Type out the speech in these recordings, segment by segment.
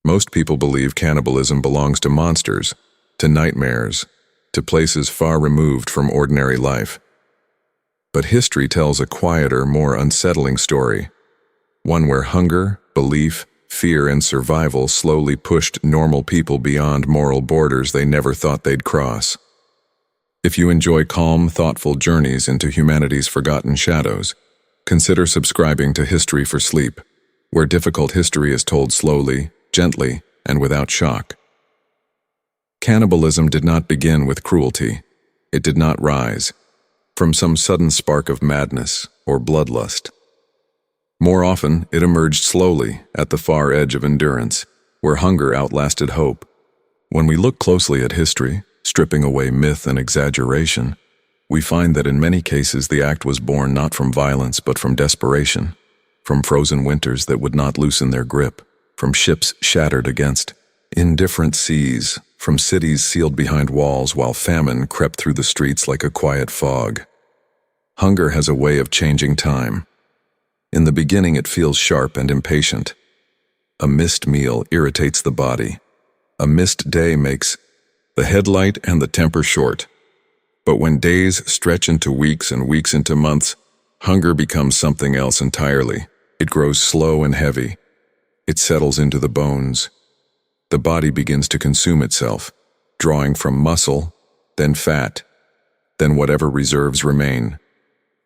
Most people believe cannibalism belongs to monsters, to nightmares, to places far removed from ordinary life. But history tells a quieter, more unsettling story, one where hunger, belief, fear, and survival slowly pushed normal people beyond moral borders they never thought they'd cross. If you enjoy calm, thoughtful journeys into humanity's forgotten shadows, consider subscribing to History for Sleep, where difficult history is told slowly, gently, and without shock. Cannibalism did not begin with cruelty. It did not rise from some sudden spark of madness or bloodlust. More often, it emerged slowly at the far edge of endurance, where hunger outlasted hope. When we look closely at history, stripping away myth and exaggeration, we find that in many cases the act was born not from violence but from desperation, from frozen winters that would not loosen their grip, from ships shattered against indifferent seas, from cities sealed behind walls while famine crept through the streets like a quiet fog. Hunger has a way of changing time. In the beginning it feels sharp and impatient. A missed meal irritates the body. A missed day makes the headlight and the temper short. But when days stretch into weeks and weeks into months, hunger becomes something else entirely. It grows slow and heavy. It settles into the bones. The body begins to consume itself, drawing from muscle, then fat, then whatever reserves remain.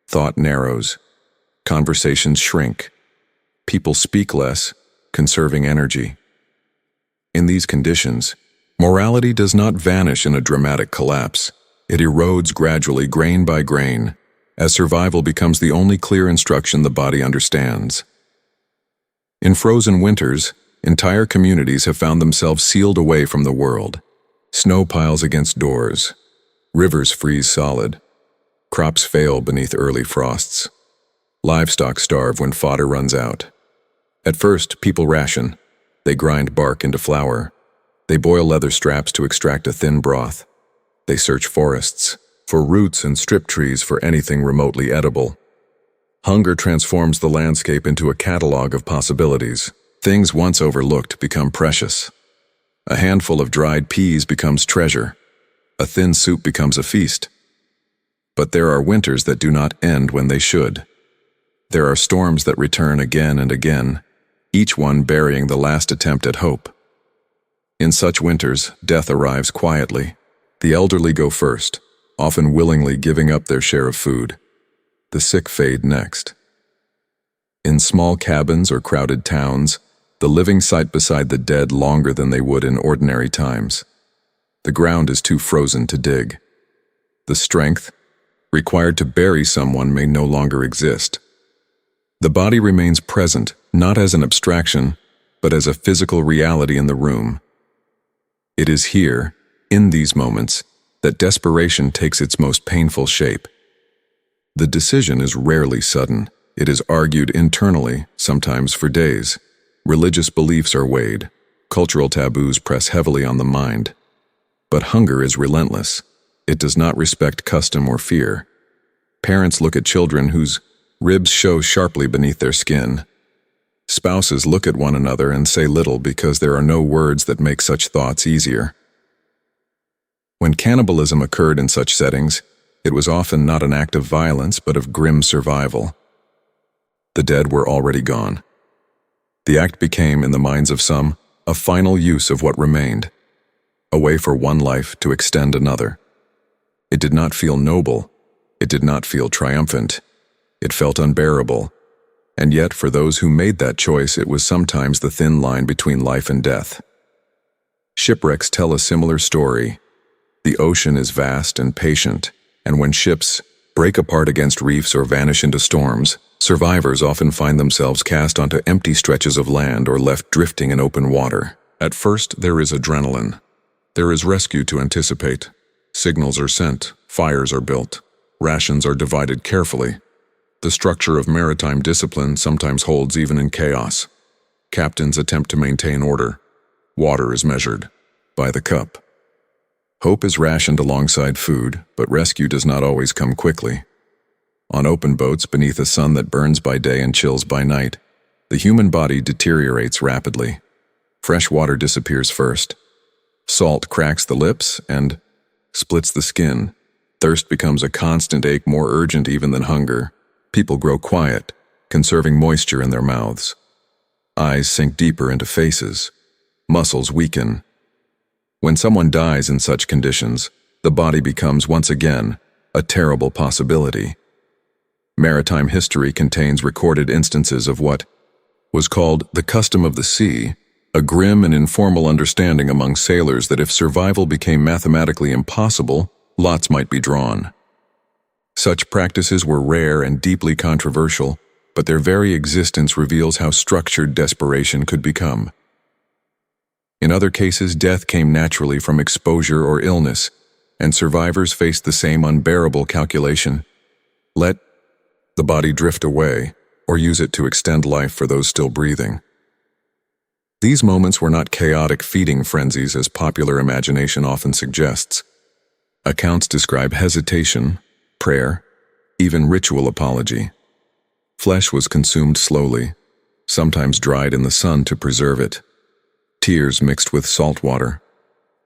Thought narrows. Conversations shrink. People speak less, conserving energy. In these conditions, morality does not vanish in a dramatic collapse. It erodes gradually, grain by grain, as survival becomes the only clear instruction the body understands. In frozen winters, entire communities have found themselves sealed away from the world. Snow piles against doors. Rivers freeze solid. Crops fail beneath early frosts. Livestock starve when fodder runs out. At first, people ration. They grind bark into flour. They boil leather straps to extract a thin broth. They search forests for roots and strip trees for anything remotely edible. Hunger transforms the landscape into a catalog of possibilities. Things once overlooked become precious. A handful of dried peas becomes treasure. A thin soup becomes a feast. But there are winters that do not end when they should. There are storms that return again and again, each one burying the last attempt at hope. In such winters, death arrives quietly. The elderly go first, often willingly giving up their share of food. The sick fade next. In small cabins or crowded towns, the living sit beside the dead longer than they would in ordinary times. The ground is too frozen to dig. The strength required to bury someone may no longer exist. The body remains present, not as an abstraction, but as a physical reality in the room. It is here, in these moments, that desperation takes its most painful shape. The decision is rarely sudden. It is argued internally, sometimes for days. Religious beliefs are weighed. Cultural taboos press heavily on the mind. But hunger is relentless. It does not respect custom or fear. Parents look at children whose ribs show sharply beneath their skin. Spouses look at one another and say little because there are no words that make such thoughts easier. When cannibalism occurred in such settings, it was often not an act of violence but of grim survival. The dead were already gone. The act became, in the minds of some, a final use of what remained, a way for one life to extend another. It did not feel noble. It did not feel triumphant. It felt unbearable. And yet, for those who made that choice, it was sometimes the thin line between life and death. Shipwrecks tell a similar story. The ocean is vast and patient, and when ships break apart against reefs or vanish into storms, survivors often find themselves cast onto empty stretches of land or left drifting in open water. At first, there is adrenaline. There is rescue to anticipate. Signals are sent, fires are built, rations are divided carefully. The structure of maritime discipline sometimes holds even in chaos. Captains attempt to maintain order. Water is measured by the cup. Hope is rationed alongside food, but rescue does not always come quickly. On open boats beneath a sun that burns by day and chills by night, the human body deteriorates rapidly. Fresh water disappears first. Salt cracks the lips and splits the skin. Thirst becomes a constant ache, more urgent even than hunger. People grow quiet, conserving moisture in their mouths. Eyes sink deeper into faces. Muscles weaken. When someone dies in such conditions, the body becomes once again a terrible possibility. Maritime history contains recorded instances of what was called the custom of the sea, a grim and informal understanding among sailors that if survival became mathematically impossible, lots might be drawn. Such practices were rare and deeply controversial, but their very existence reveals how structured desperation could become. In other cases, death came naturally from exposure or illness, and survivors faced the same unbearable calculation: let the body drift away, or use it to extend life for those still breathing. These moments were not chaotic feeding frenzies as popular imagination often suggests. Accounts describe hesitation, prayer, even ritual apology. Flesh was consumed slowly, sometimes dried in the sun to preserve it. Tears mixed with salt water.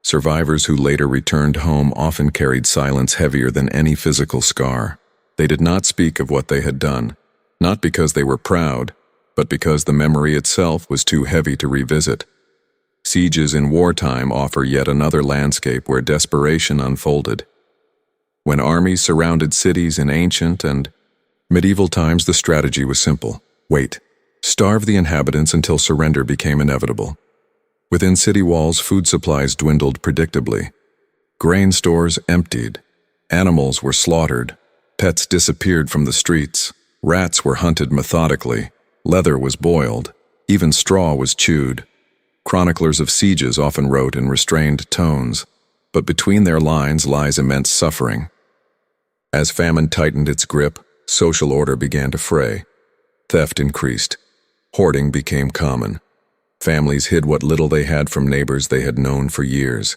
Survivors who later returned home often carried silence heavier than any physical scar. They did not speak of what they had done, not because they were proud, but because the memory itself was too heavy to revisit. Sieges in wartime offer yet another landscape where desperation unfolded. When armies surrounded cities in ancient and medieval times, the strategy was simple: wait, starve the inhabitants until surrender became inevitable. Within city walls, food supplies dwindled predictably. Grain stores emptied. Animals were slaughtered. Pets disappeared from the streets. Rats were hunted methodically. Leather was boiled. Even straw was chewed. Chroniclers of sieges often wrote in restrained tones, but between their lines lies immense suffering. As famine tightened its grip, social order began to fray. Theft increased. Hoarding became common. Families hid what little they had from neighbors they had known for years.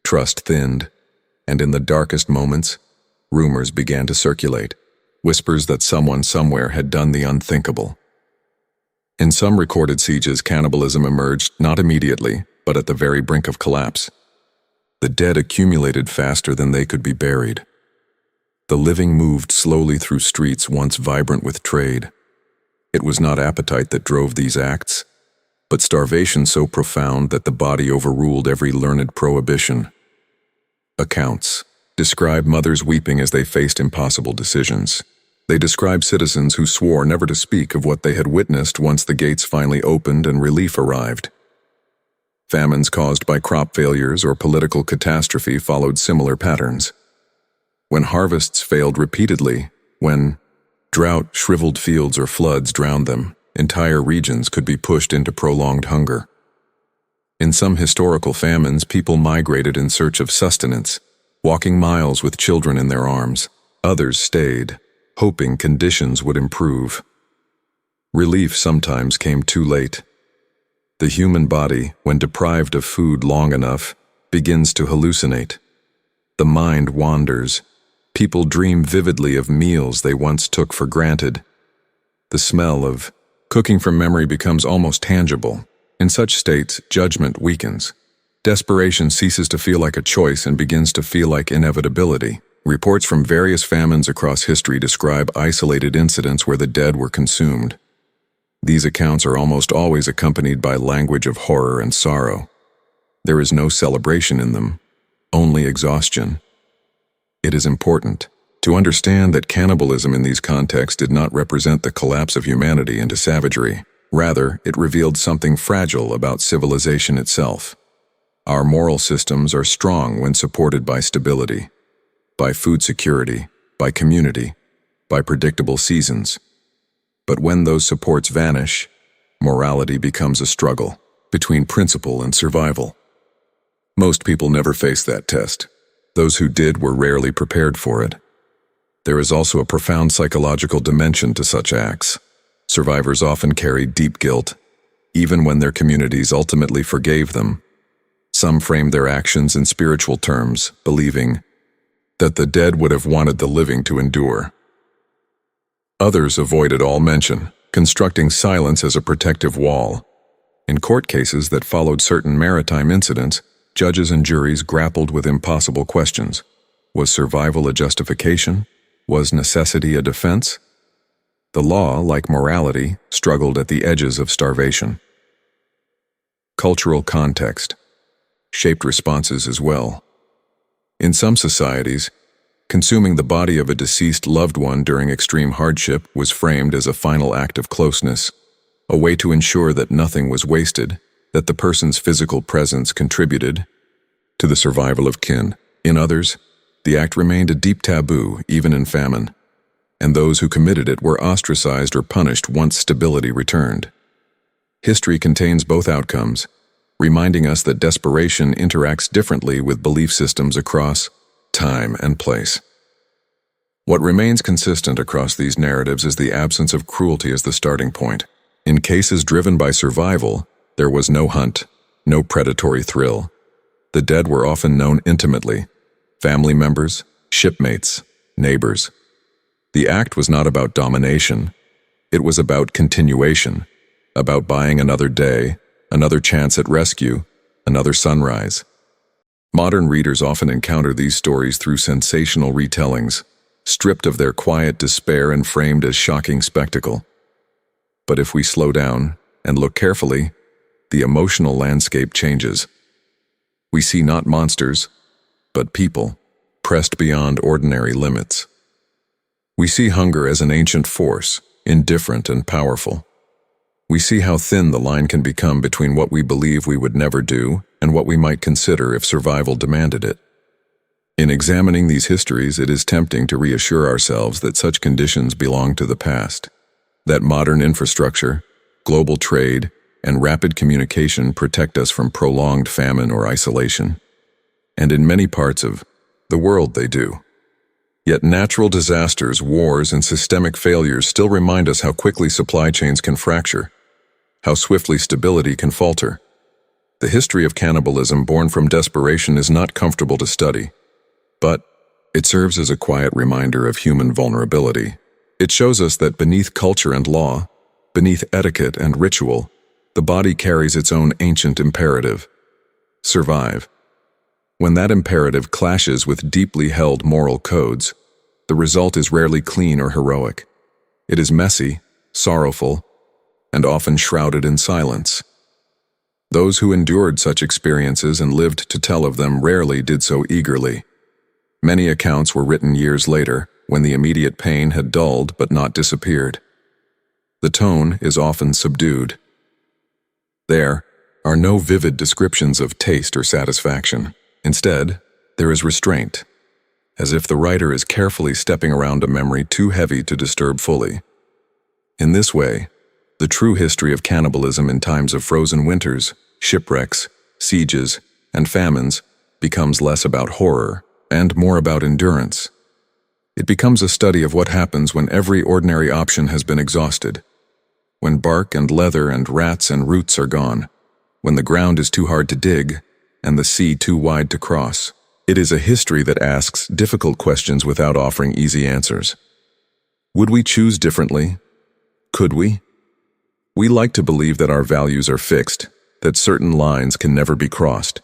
Trust thinned, and in the darkest moments, rumors began to circulate, whispers that someone somewhere had done the unthinkable. In some recorded sieges, cannibalism emerged not immediately, but at the very brink of collapse. The dead accumulated faster than they could be buried. The living moved slowly through streets once vibrant with trade. It was not appetite that drove these acts, but starvation so profound that the body overruled every learned prohibition. Accounts describe mothers weeping as they faced impossible decisions. They describe citizens who swore never to speak of what they had witnessed once the gates finally opened and relief arrived. Famines caused by crop failures or political catastrophe followed similar patterns. When harvests failed repeatedly, when drought shriveled fields or floods drowned them, entire regions could be pushed into prolonged hunger. In some historical famines, people migrated in search of sustenance, walking miles with children in their arms. Others stayed, hoping conditions would improve. Relief sometimes came too late. The human body, when deprived of food long enough, begins to hallucinate. The mind wanders. People dream vividly of meals they once took for granted. The smell of cooking from memory becomes almost tangible. In such states, judgment weakens. Desperation ceases to feel like a choice and begins to feel like inevitability. Reports from various famines across history describe isolated incidents where the dead were consumed. These accounts are almost always accompanied by language of horror and sorrow. There is no celebration in them, only exhaustion. It is important to understand that cannibalism in these contexts did not represent the collapse of humanity into savagery. Rather, it revealed something fragile about civilization itself. Our moral systems are strong when supported by stability, by food security, by community, by predictable seasons. But when those supports vanish, morality becomes a struggle between principle and survival. Most people never face that test. Those who did were rarely prepared for it. There is also a profound psychological dimension to such acts. Survivors often carry deep guilt, even when their communities ultimately forgave them. Some frame their actions in spiritual terms, believing that the dead would have wanted the living to endure. Others avoided all mention, constructing silence as a protective wall. In court cases that followed certain maritime incidents, judges and juries grappled with impossible questions. Was survival a justification? Was necessity a defense? The law, like morality, struggled at the edges of starvation. Cultural context shaped responses as well. In some societies, consuming the body of a deceased loved one during extreme hardship was framed as a final act of closeness, a way to ensure that nothing was wasted, that the person's physical presence contributed to the survival of kin. In others, the act remained a deep taboo, even in famine, and those who committed it were ostracized or punished once stability returned. History contains both outcomes, reminding us that desperation interacts differently with belief systems across time and place. What remains consistent across these narratives is the absence of cruelty as the starting point. In cases driven by survival, there was no hunt, no predatory thrill. The dead were often known intimately: family members, shipmates, neighbors. The act was not about domination. It was about continuation, about buying another day, another chance at rescue, another sunrise. Modern readers often encounter these stories through sensational retellings, stripped of their quiet despair and framed as shocking spectacle. But if we slow down and look carefully, the emotional landscape changes. We see not monsters, but people, pressed beyond ordinary limits. We see hunger as an ancient force, indifferent and powerful. We see how thin the line can become between what we believe we would never do and what we might consider if survival demanded it. In examining these histories, it is tempting to reassure ourselves that such conditions belong to the past, that modern infrastructure, global trade, and rapid communication protect us from prolonged famine or isolation. And in many parts of the world they do. Yet natural disasters, wars, and systemic failures still remind us how quickly supply chains can fracture, how swiftly stability can falter. The history of cannibalism born from desperation is not comfortable to study, but it serves as a quiet reminder of human vulnerability. It shows us that beneath culture and law, beneath etiquette and ritual, the body carries its own ancient imperative: survive. When that imperative clashes with deeply held moral codes, the result is rarely clean or heroic. It is messy, sorrowful, and often shrouded in silence. Those who endured such experiences and lived to tell of them rarely did so eagerly. Many accounts were written years later, when the immediate pain had dulled but not disappeared. The tone is often subdued. There are no vivid descriptions of taste or satisfaction. Instead, there is restraint, as if the writer is carefully stepping around a memory too heavy to disturb fully. In this way, the true history of cannibalism in times of frozen winters, shipwrecks, sieges, and famines becomes less about horror and more about endurance. It becomes a study of what happens when every ordinary option has been exhausted, when bark and leather and rats and roots are gone, when the ground is too hard to dig and the sea too wide to cross. It is a history that asks difficult questions without offering easy answers. Would we choose differently? Could we? We like to believe that our values are fixed, that certain lines can never be crossed,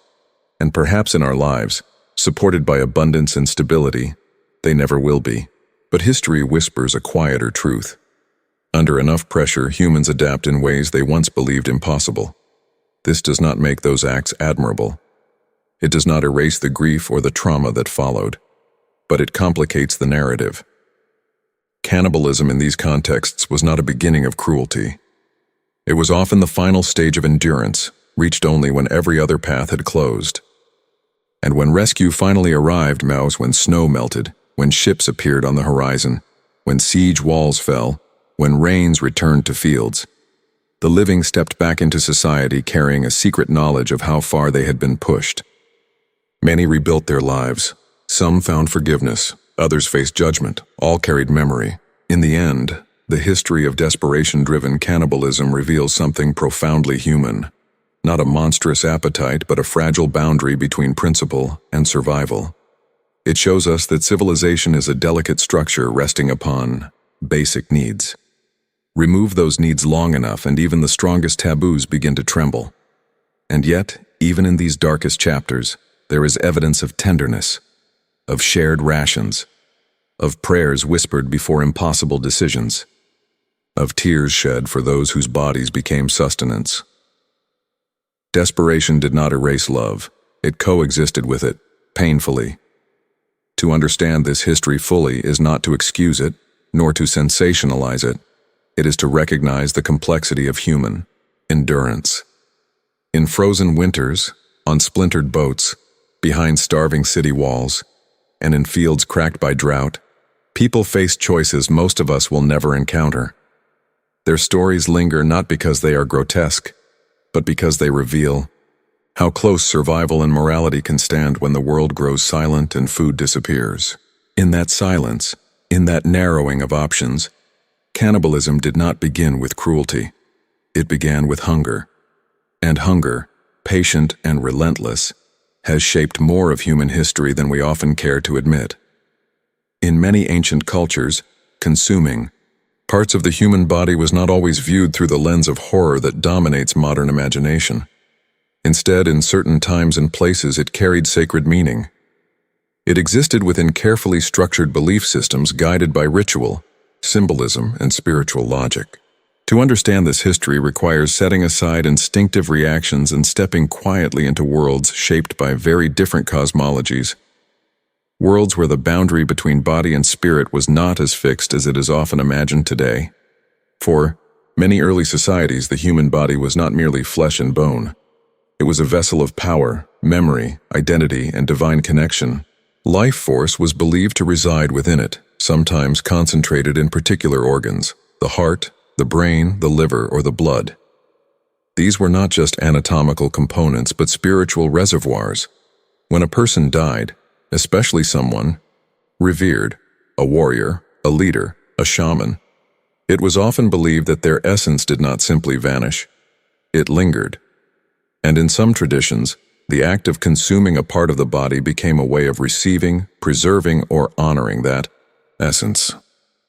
and perhaps in our lives, supported by abundance and stability, they never will be. But history whispers a quieter truth. Under enough pressure, humans adapt in ways they once believed impossible. This does not make those acts admirable. It does not erase the grief or the trauma that followed, but it complicates the narrative. Cannibalism in these contexts was not a beginning of cruelty. It was often the final stage of endurance, reached only when every other path had closed. And when rescue finally arrived, when snow melted, when ships appeared on the horizon, when siege walls fell, when rains returned to fields, the living stepped back into society carrying a secret knowledge of how far they had been pushed. Many rebuilt their lives. Some found forgiveness, others faced judgment, all carried memory. In the end, the history of desperation-driven cannibalism reveals something profoundly human. Not a monstrous appetite, but a fragile boundary between principle and survival. It shows us that civilization is a delicate structure resting upon basic needs. Remove those needs long enough and even the strongest taboos begin to tremble. And yet, even in these darkest chapters, there is evidence of tenderness, of shared rations, of prayers whispered before impossible decisions, of tears shed for those whose bodies became sustenance. Desperation did not erase love, it coexisted with it, painfully. To understand this history fully is not to excuse it, nor to sensationalize it. It is to recognize the complexity of human endurance. In frozen winters, on splintered boats, behind starving city walls, and in fields cracked by drought, people face choices most of us will never encounter. Their stories linger not because they are grotesque, but because they reveal how close survival and morality can stand when the world grows silent and food disappears. In that silence, in that narrowing of options, cannibalism did not begin with cruelty. It began with hunger. And hunger, patient and relentless, has shaped more of human history than we often care to admit. In many ancient cultures, consuming parts of the human body was not always viewed through the lens of horror that dominates modern imagination. Instead, in certain times and places, it carried sacred meaning. It existed within carefully structured belief systems guided by ritual, symbolism, and spiritual logic. To understand this history requires setting aside instinctive reactions and stepping quietly into worlds shaped by very different cosmologies. Worlds where the boundary between body and spirit was not as fixed as it is often imagined today. For many early societies, the human body was not merely flesh and bone. It was a vessel of power, memory, identity, and divine connection. Life force was believed to reside within it, sometimes concentrated in particular organs, the heart, the brain, the liver, or the blood. These were not just anatomical components, but spiritual reservoirs. When a person died, especially someone revered, a warrior, a leader, a shaman, it was often believed that their essence did not simply vanish. It lingered. And in some traditions, the act of consuming a part of the body became a way of receiving, preserving, or honoring that essence.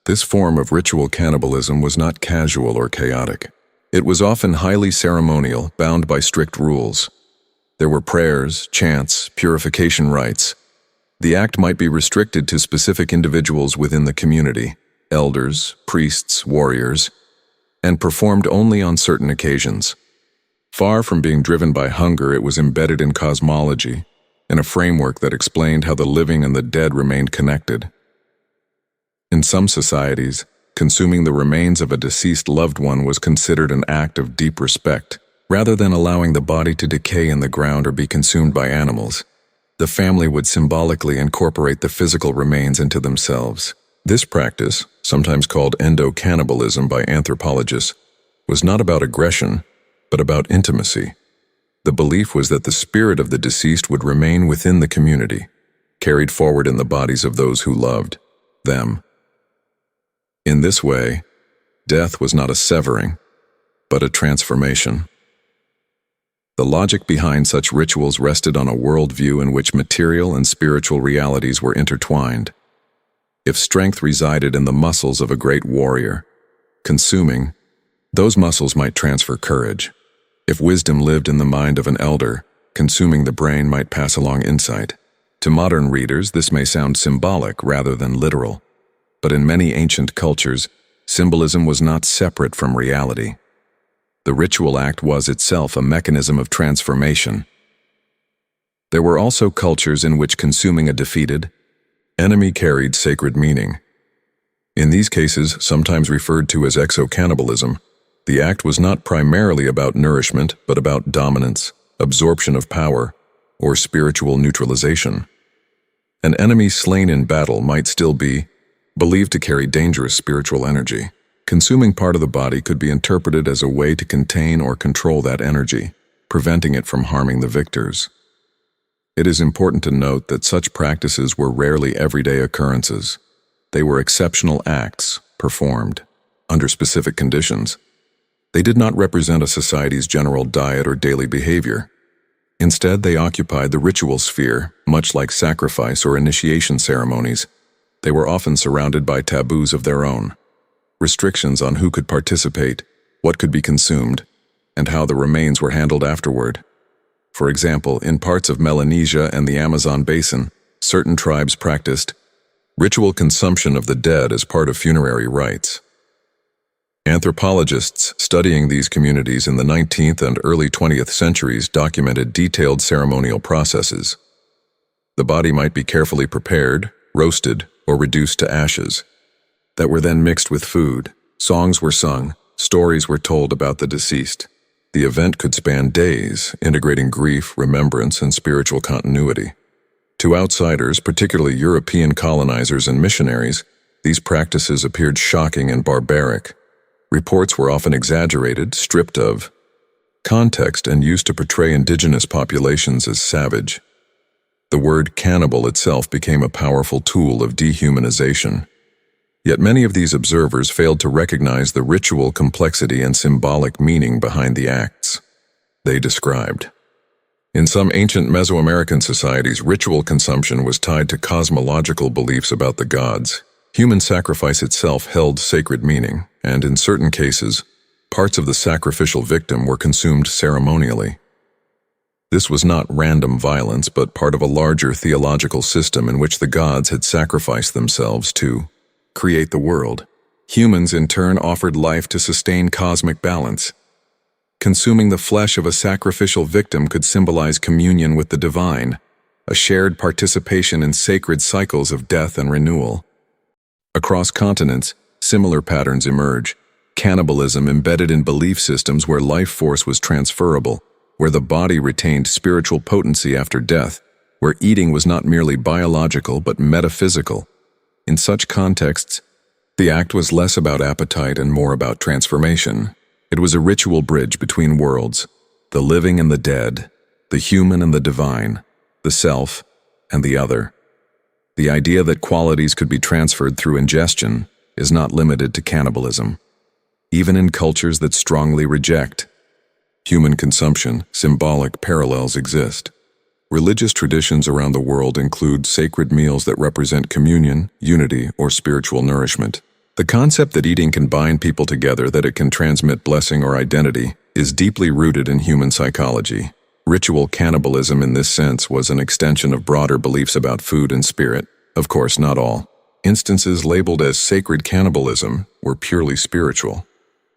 This form of ritual cannibalism was not casual or chaotic. It was often highly ceremonial, bound by strict rules. There were prayers, chants, purification rites. The act might be restricted to specific individuals within the community, elders, priests, warriors, and performed only on certain occasions. Far from being driven by hunger, it was embedded in cosmology, in a framework that explained how the living and the dead remained connected. In some societies, consuming the remains of a deceased loved one was considered an act of deep respect. Rather than allowing the body to decay in the ground or be consumed by animals, the family would symbolically incorporate the physical remains into themselves. This practice, sometimes called endo-cannibalism by anthropologists, was not about aggression, but about intimacy. The belief was that the spirit of the deceased would remain within the community, carried forward in the bodies of those who loved them. In this way, death was not a severing, but a transformation. The logic behind such rituals rested on a worldview in which material and spiritual realities were intertwined. If strength resided in the muscles of a great warrior, consuming, those muscles might transfer courage. If wisdom lived in the mind of an elder, consuming the brain might pass along insight. To modern readers, this may sound symbolic rather than literal, but in many ancient cultures, symbolism was not separate from reality. The ritual act was itself a mechanism of transformation. There were also cultures in which consuming a defeated enemy carried sacred meaning. In these cases, sometimes referred to as exo-cannibalism, the act was not primarily about nourishment, but about dominance, absorption of power, or spiritual neutralization. An enemy slain in battle might still be believed to carry dangerous spiritual energy. Consuming part of the body could be interpreted as a way to contain or control that energy, preventing it from harming the victors. It is important to note that such practices were rarely everyday occurrences. They were exceptional acts, performed under specific conditions. They did not represent a society's general diet or daily behavior. Instead, they occupied the ritual sphere, much like sacrifice or initiation ceremonies. They were often surrounded by taboos of their own. restrictions on who could participate, what could be consumed, and how the remains were handled afterward. For example, in parts of Melanesia and the Amazon basin, certain tribes practiced ritual consumption of the dead as part of funerary rites. Anthropologists studying these communities in the 19th and early 20th centuries documented detailed ceremonial processes. The body might be carefully prepared, roasted, or reduced to ashes, that were then mixed with food. Songs were sung, stories were told about the deceased. The event could span days, integrating grief, remembrance, and spiritual continuity. To outsiders, particularly European colonizers and missionaries, these practices appeared shocking and barbaric. Reports were often exaggerated, stripped of context, and used to portray indigenous populations as savage. The word cannibal itself became a powerful tool of dehumanization. Yet many of these observers failed to recognize the ritual complexity and symbolic meaning behind the acts they described. In some ancient Mesoamerican societies, ritual consumption was tied to cosmological beliefs about the gods. Human sacrifice itself held sacred meaning, and in certain cases, parts of the sacrificial victim were consumed ceremonially. This was not random violence, but part of a larger theological system in which the gods had sacrificed themselves to create the world. Humans, in turn, offered life to sustain cosmic balance. Consuming the flesh of a sacrificial victim could symbolize communion with the divine, a shared participation in sacred cycles of death and renewal. Across continents, similar patterns emerge. Cannibalism embedded in belief systems where life force was transferable, where the body retained spiritual potency after death, where eating was not merely biological but metaphysical. In such contexts, the act was less about appetite and more about transformation. It was a ritual bridge between worlds, the living and the dead, the human and the divine, the self and the other. The idea that qualities could be transferred through ingestion is not limited to cannibalism. Even in cultures that strongly reject human consumption, symbolic parallels exist. Religious traditions around the world include sacred meals that represent communion, unity, or spiritual nourishment. The concept that eating can bind people together, that it can transmit blessing or identity, is deeply rooted in human psychology. Ritual cannibalism in this sense was an extension of broader beliefs about food and spirit. Of course, not all instances labeled as sacred cannibalism were purely spiritual.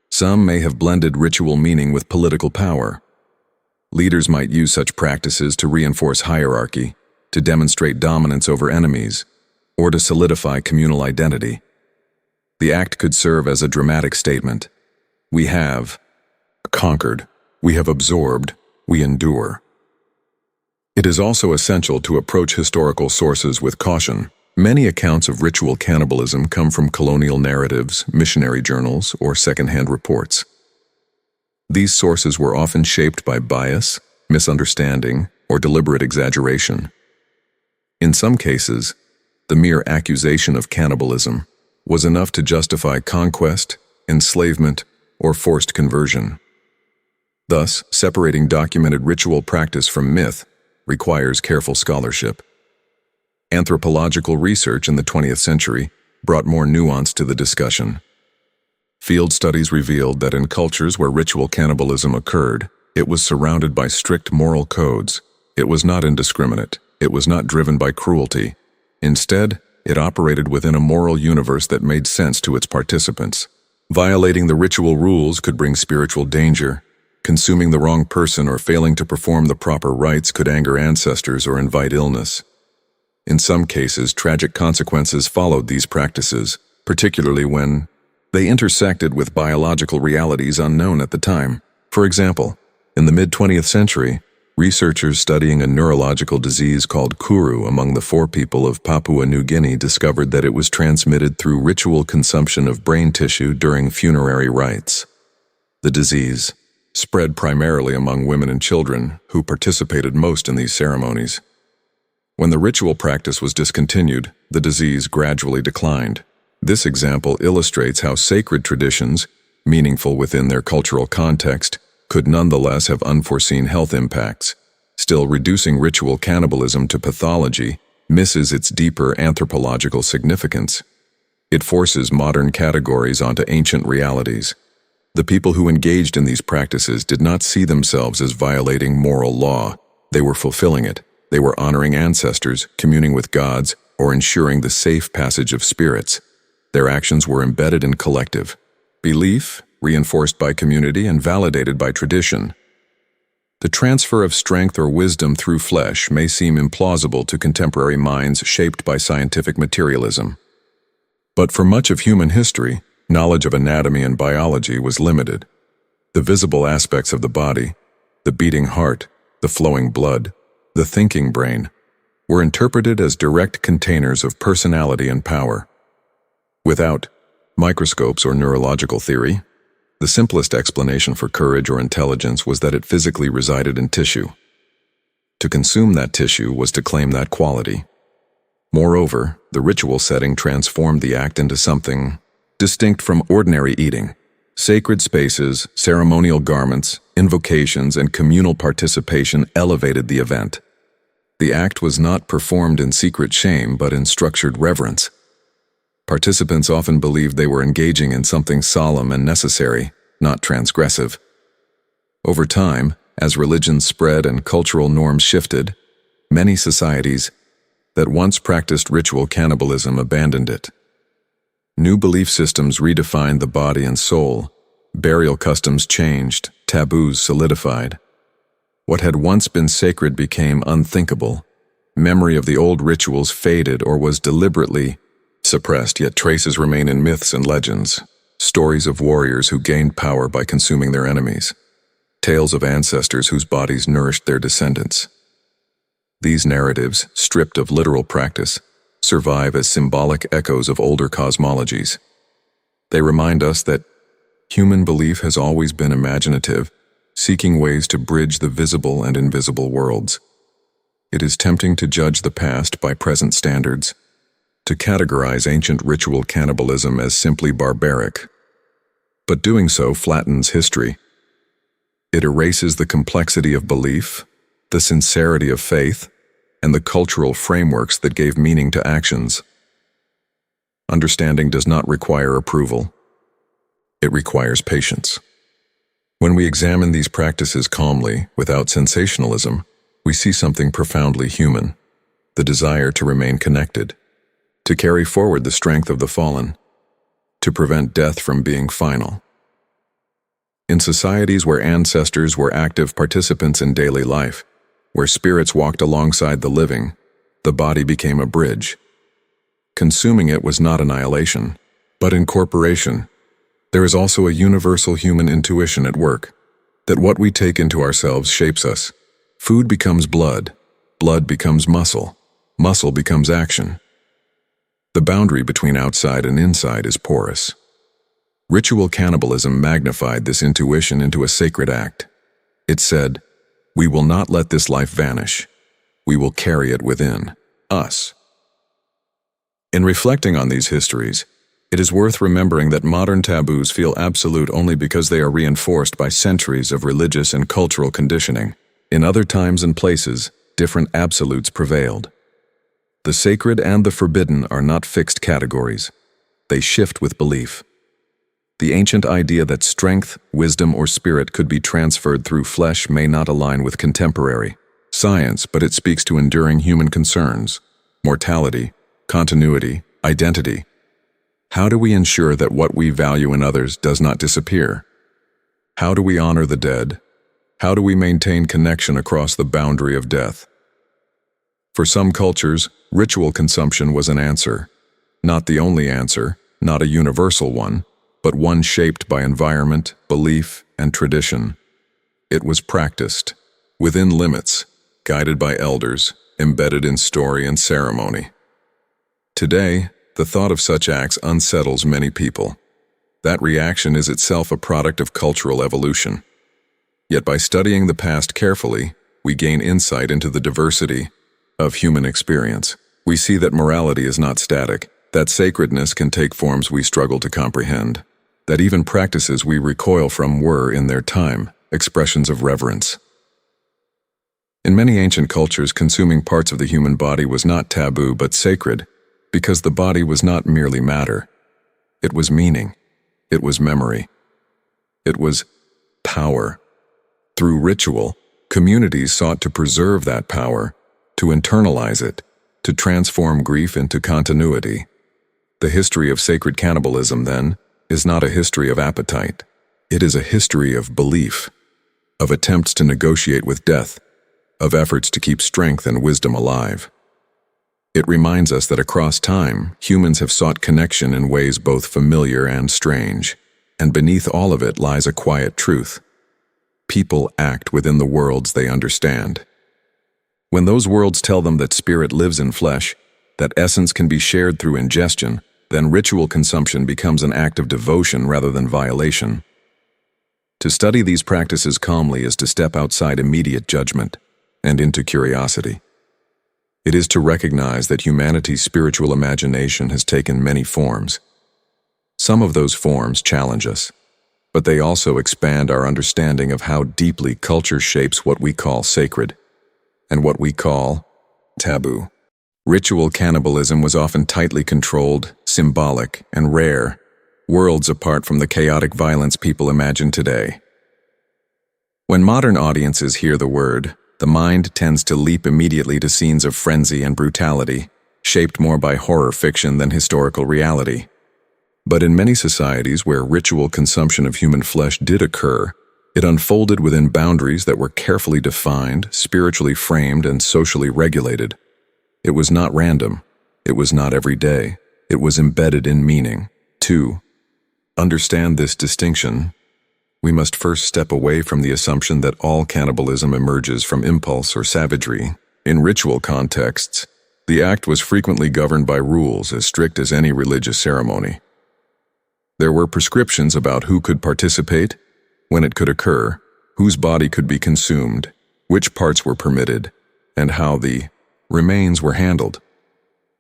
Some may have blended ritual meaning with political power. Leaders might use such practices to reinforce hierarchy, to demonstrate dominance over enemies, or to solidify communal identity. The act could serve as a dramatic statement. We have conquered, we have absorbed, we endure. It is also essential to approach historical sources with caution. Many accounts of ritual cannibalism come from colonial narratives, missionary journals, or secondhand reports. These sources were often shaped by bias, misunderstanding, or deliberate exaggeration. In some cases, the mere accusation of cannibalism was enough to justify conquest, enslavement, or forced conversion. Thus, separating documented ritual practice from myth requires careful scholarship. Anthropological research in the 20th century brought more nuance to the discussion. Field studies revealed that in cultures where ritual cannibalism occurred, it was surrounded by strict moral codes. It was not indiscriminate. It was not driven by cruelty. Instead, it operated within a moral universe that made sense to its participants. Violating the ritual rules could bring spiritual danger. Consuming the wrong person or failing to perform the proper rites could anger ancestors or invite illness. In some cases, tragic consequences followed these practices, particularly when they intersected with biological realities unknown at the time. For example, in the mid-20th century, researchers studying a neurological disease called Kuru among the Fore people of Papua New Guinea discovered that it was transmitted through ritual consumption of brain tissue during funerary rites. The disease spread primarily among women and children, who participated most in these ceremonies. When the ritual practice was discontinued, the disease gradually declined. This example illustrates how sacred traditions, meaningful within their cultural context, could nonetheless have unforeseen health impacts. Still, reducing ritual cannibalism to pathology misses its deeper anthropological significance. It forces modern categories onto ancient realities. The people who engaged in these practices did not see themselves as violating moral law. They were fulfilling it. They were honoring ancestors, communing with gods, or ensuring the safe passage of spirits. Their actions were embedded in collective belief, reinforced by community and validated by tradition. The transfer of strength or wisdom through flesh may seem implausible to contemporary minds shaped by scientific materialism. But for much of human history, knowledge of anatomy and biology was limited. The visible aspects of the body, the beating heart, the flowing blood, the thinking brain, were interpreted as direct containers of personality and power. Without microscopes or neurological theory, the simplest explanation for courage or intelligence was that it physically resided in tissue. To consume that tissue was to claim that quality. Moreover, the ritual setting transformed the act into something distinct from ordinary eating. Sacred spaces, ceremonial garments, invocations, and communal participation elevated the event. The act was not performed in secret shame but in structured reverence. Participants often believed they were engaging in something solemn and necessary, not transgressive. Over time, as religions spread and cultural norms shifted, many societies that once practiced ritual cannibalism abandoned it. New belief systems redefined the body and soul. Burial customs changed, taboos solidified. What had once been sacred became unthinkable. Memory of the old rituals faded or was deliberately suppressed, yet traces remain in myths and legends. Stories of warriors who gained power by consuming their enemies. Tales of ancestors whose bodies nourished their descendants. These narratives, stripped of literal practice, survive as symbolic echoes of older cosmologies. They remind us that human belief has always been imaginative, seeking ways to bridge the visible and invisible worlds. It is tempting to judge the past by present standards, to categorize ancient ritual cannibalism as simply barbaric. But doing so flattens history. It erases the complexity of belief, the sincerity of faith, and the cultural frameworks that gave meaning to actions. Understanding does not require approval. It requires patience. When we examine these practices calmly, without sensationalism, we see something profoundly human: the desire to remain connected, to carry forward the strength of the fallen, to prevent death from being final. In societies where ancestors were active participants in daily life, where spirits walked alongside the living, the body became a bridge. Consuming it was not annihilation, but incorporation. There is also a universal human intuition at work, that what we take into ourselves shapes us. Food becomes blood, blood becomes muscle, muscle becomes action. The boundary between outside and inside is porous. Ritual cannibalism magnified this intuition into a sacred act. It said, "We will not let this life vanish. We will carry it within us." In reflecting on these histories, it is worth remembering that modern taboos feel absolute only because they are reinforced by centuries of religious and cultural conditioning. In other times and places, different absolutes prevailed. The sacred and the forbidden are not fixed categories. They shift with belief. The ancient idea that strength, wisdom, or spirit could be transferred through flesh may not align with contemporary science, but it speaks to enduring human concerns: mortality, continuity, identity. How do we ensure that what we value in others does not disappear? How do we honor the dead? How do we maintain connection across the boundary of death? For some cultures, ritual consumption was an answer. Not the only answer, not a universal one, but one shaped by environment, belief, and tradition. It was practiced, within limits, guided by elders, embedded in story and ceremony. Today, the thought of such acts unsettles many people. That reaction is itself a product of cultural evolution. Yet by studying the past carefully, we gain insight into the diversity of human experience. We see that morality is not static, that sacredness can take forms we struggle to comprehend, that even practices we recoil from were, in their time, expressions of reverence. In many ancient cultures, consuming parts of the human body was not taboo but sacred, because the body was not merely matter, It was meaning. It was memory. It was power. Through ritual, communities sought to preserve that power, to internalize it, to transform grief into continuity. The history of sacred cannibalism, then, is not a history of appetite. It is a history of belief, of attempts to negotiate with death, of efforts to keep strength and wisdom alive. It reminds us that across time, humans have sought connection in ways both familiar and strange, and beneath all of it lies a quiet truth. People act within the worlds they understand. When those worlds tell them that spirit lives in flesh, that essence can be shared through ingestion, then ritual consumption becomes an act of devotion rather than violation. To study these practices calmly is to step outside immediate judgment and into curiosity. It is to recognize that humanity's spiritual imagination has taken many forms. Some of those forms challenge us, but they also expand our understanding of how deeply culture shapes what we call sacred and what we call taboo. Ritual cannibalism was often tightly controlled, symbolic, and rare, worlds apart from the chaotic violence people imagine today. When modern audiences hear the word, the mind tends to leap immediately to scenes of frenzy and brutality, shaped more by horror fiction than historical reality. But in many societies where ritual consumption of human flesh did occur, it unfolded within boundaries that were carefully defined, spiritually framed, and socially regulated. It was not random. It was not everyday. It was embedded in meaning. To understand this distinction, we must first step away from the assumption that all cannibalism emerges from impulse or savagery. In ritual contexts, the act was frequently governed by rules as strict as any religious ceremony. There were prescriptions about who could participate, when it could occur, whose body could be consumed, which parts were permitted, and how the remains were handled.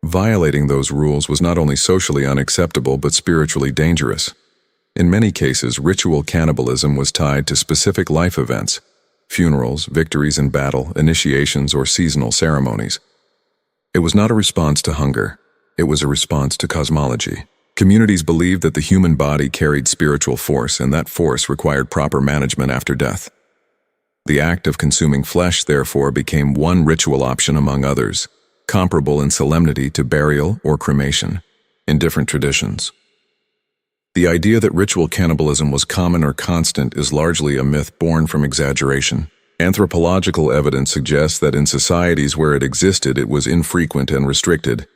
Violating those rules was not only socially unacceptable but spiritually dangerous. In many cases, ritual cannibalism was tied to specific life events, funerals, victories in battle, initiations, or seasonal ceremonies. It was not a response to hunger. It was a response to cosmology. Communities believed that the human body carried spiritual force, and that force required proper management after death. The act of consuming flesh, therefore, became one ritual option among others, comparable in solemnity to burial or cremation, in different traditions. The idea that ritual cannibalism was common or constant is largely a myth born from exaggeration. Anthropological evidence suggests that in societies where it existed, it was infrequent and restricted.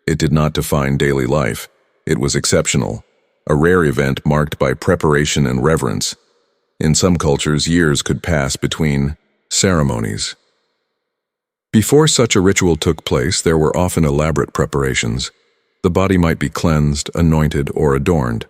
It did not define daily life. It was exceptional, a rare event marked by preparation and reverence. In some cultures, years could pass between ceremonies. Before such a ritual took place, there were often elaborate preparations. The body might be cleansed, anointed, or adorned.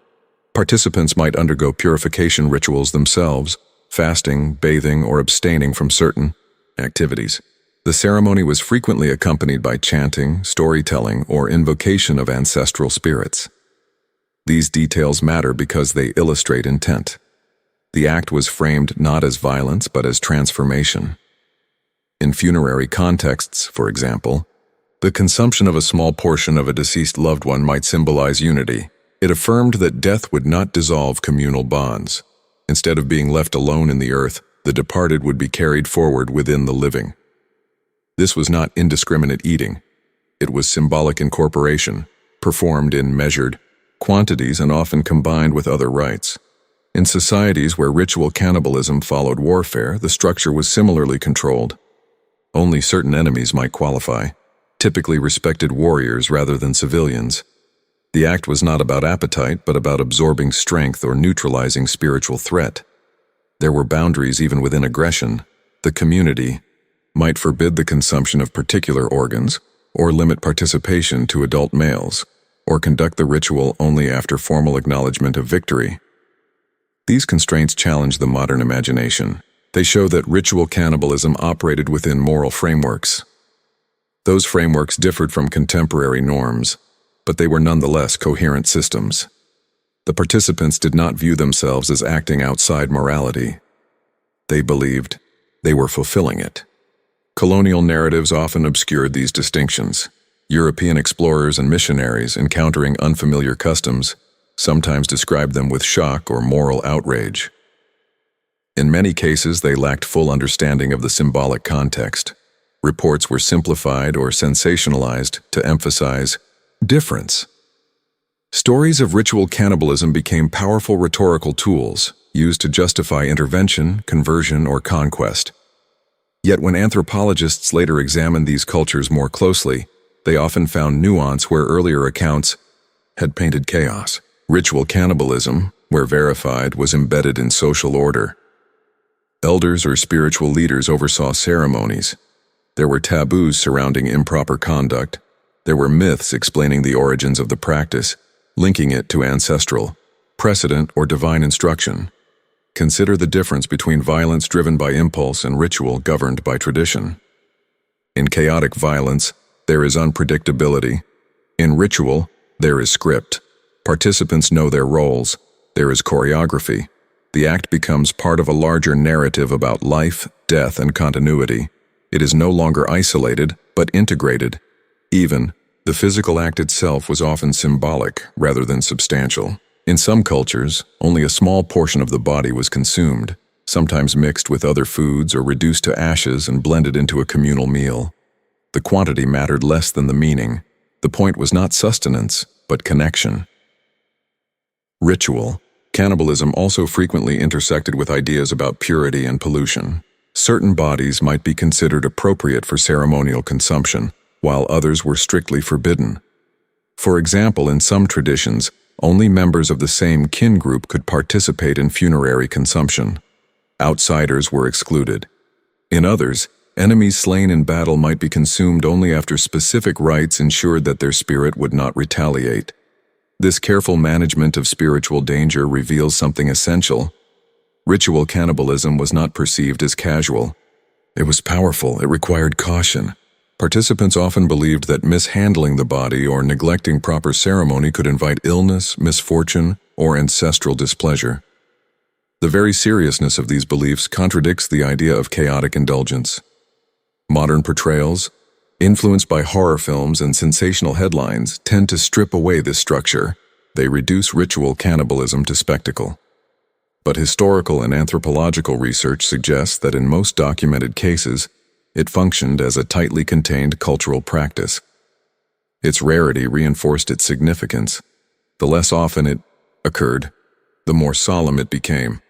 Participants might undergo purification rituals themselves, fasting, bathing, or abstaining from certain activities. The ceremony was frequently accompanied by chanting, storytelling, or invocation of ancestral spirits. These details matter because they illustrate intent. The act was framed not as violence but as transformation. In funerary contexts, for example, the consumption of a small portion of a deceased loved one might symbolize unity. It affirmed that death would not dissolve communal bonds. Instead of being left alone in the earth, the departed would be carried forward within the living. This was not indiscriminate eating. It was symbolic incorporation, performed in measured quantities and often combined with other rites. In societies where ritual cannibalism followed warfare, the structure was similarly controlled. Only certain enemies might qualify, typically respected warriors rather than civilians. The act was not about appetite, but about absorbing strength or neutralizing spiritual threat. There were boundaries even within aggression. The community might forbid the consumption of particular organs, or limit participation to adult males, or conduct the ritual only after formal acknowledgement of victory. These constraints challenge the modern imagination. They show that ritual cannibalism operated within moral frameworks. Those frameworks differed from contemporary norms, but they were nonetheless coherent systems. The participants did not view themselves as acting outside morality. They believed they were fulfilling it. Colonial narratives often obscured these distinctions. European explorers and missionaries, encountering unfamiliar customs, sometimes described them with shock or moral outrage. In many cases, they lacked full understanding of the symbolic context. Reports were simplified or sensationalized to emphasize difference. Stories of ritual cannibalism became powerful rhetorical tools used to justify intervention, conversion, or conquest. Yet when anthropologists later examined these cultures more closely, they often found nuance where earlier accounts had painted chaos. Ritual cannibalism, where verified, was embedded in social order. Elders or spiritual leaders oversaw ceremonies. There were taboos surrounding improper conduct. There were myths explaining the origins of the practice, linking it to ancestral, precedent, or divine instruction. Consider the difference between violence driven by impulse and ritual governed by tradition. In chaotic violence, there is unpredictability. In ritual, there is script. Participants know their roles. There is choreography. The act becomes part of a larger narrative about life, death, and continuity. It is no longer isolated, but integrated. Even, the physical act itself was often symbolic rather than substantial. In some cultures, only a small portion of the body was consumed, sometimes mixed with other foods or reduced to ashes and blended into a communal meal. The quantity mattered less than the meaning. The point was not sustenance, but connection. Ritual. Cannibalism also frequently intersected with ideas about purity and pollution. Certain bodies might be considered appropriate for ceremonial consumption, while others were strictly forbidden. For example, in some traditions, only members of the same kin group could participate in funerary consumption. Outsiders were excluded. In others, enemies slain in battle might be consumed only after specific rites ensured that their spirit would not retaliate. This careful management of spiritual danger reveals something essential. Ritual cannibalism was not perceived as casual. It was powerful. It required caution. Participants often believed that mishandling the body or neglecting proper ceremony could invite illness, misfortune, or ancestral displeasure. The very seriousness of these beliefs contradicts the idea of chaotic indulgence. Modern portrayals, influenced by horror films and sensational headlines, tend to strip away this structure. They reduce ritual cannibalism to spectacle. But historical and anthropological research suggests that in most documented cases, it functioned as a tightly contained cultural practice. Its rarity reinforced its significance. The less often it occurred, the more solemn it became.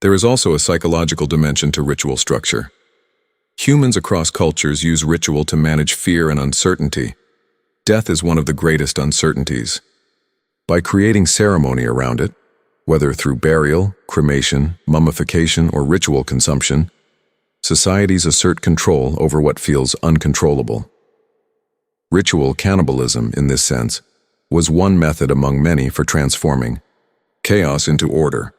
There is also a psychological dimension to ritual structure. Humans across cultures use ritual to manage fear and uncertainty. Death is one of the greatest uncertainties. By creating ceremony around it, whether through burial, cremation, mummification, or ritual consumption, societies assert control over what feels uncontrollable. Ritual cannibalism, in this sense, was one method among many for transforming chaos into order.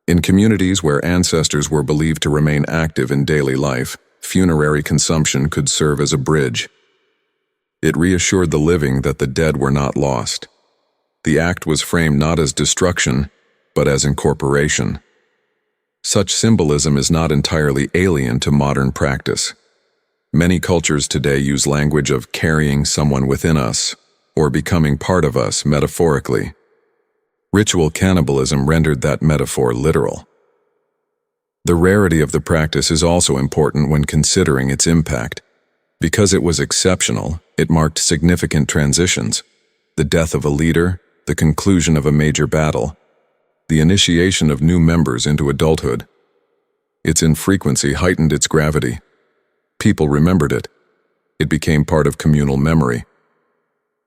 In communities where ancestors were believed to remain active in daily life, funerary consumption could serve as a bridge. It reassured the living that the dead were not lost. The act was framed not as destruction, but as incorporation. Such symbolism is not entirely alien to modern practice. Many cultures today use language of carrying someone within us, or becoming part of us metaphorically. Ritual cannibalism rendered that metaphor literal. The rarity of the practice is also important when considering its impact. Because it was exceptional, it marked significant transitions: the death of a leader, the conclusion of a major battle, the initiation of new members into adulthood. Its infrequency heightened its gravity. People remembered it. It became part of communal memory.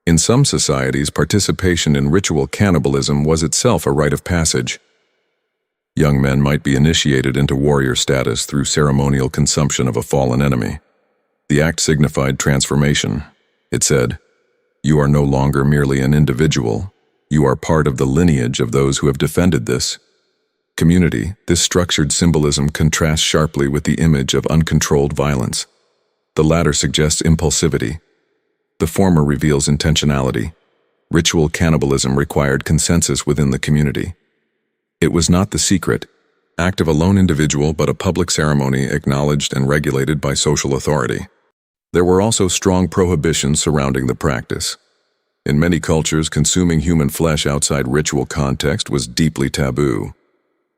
In some societies, participation in ritual cannibalism was itself a rite of passage. Young men might be initiated into warrior status through ceremonial consumption of a fallen enemy. The act signified transformation. It said, "You are no longer merely an individual. You are part of the lineage of those who have defended this community." This structured symbolism contrasts sharply with the image of uncontrolled violence. The latter suggests impulsivity. The former reveals intentionality. Ritual cannibalism required consensus within the community. It was not the secret act of a lone individual, but a public ceremony acknowledged and regulated by social authority. There were also strong prohibitions surrounding the practice. In many cultures, consuming human flesh outside ritual context was deeply taboo.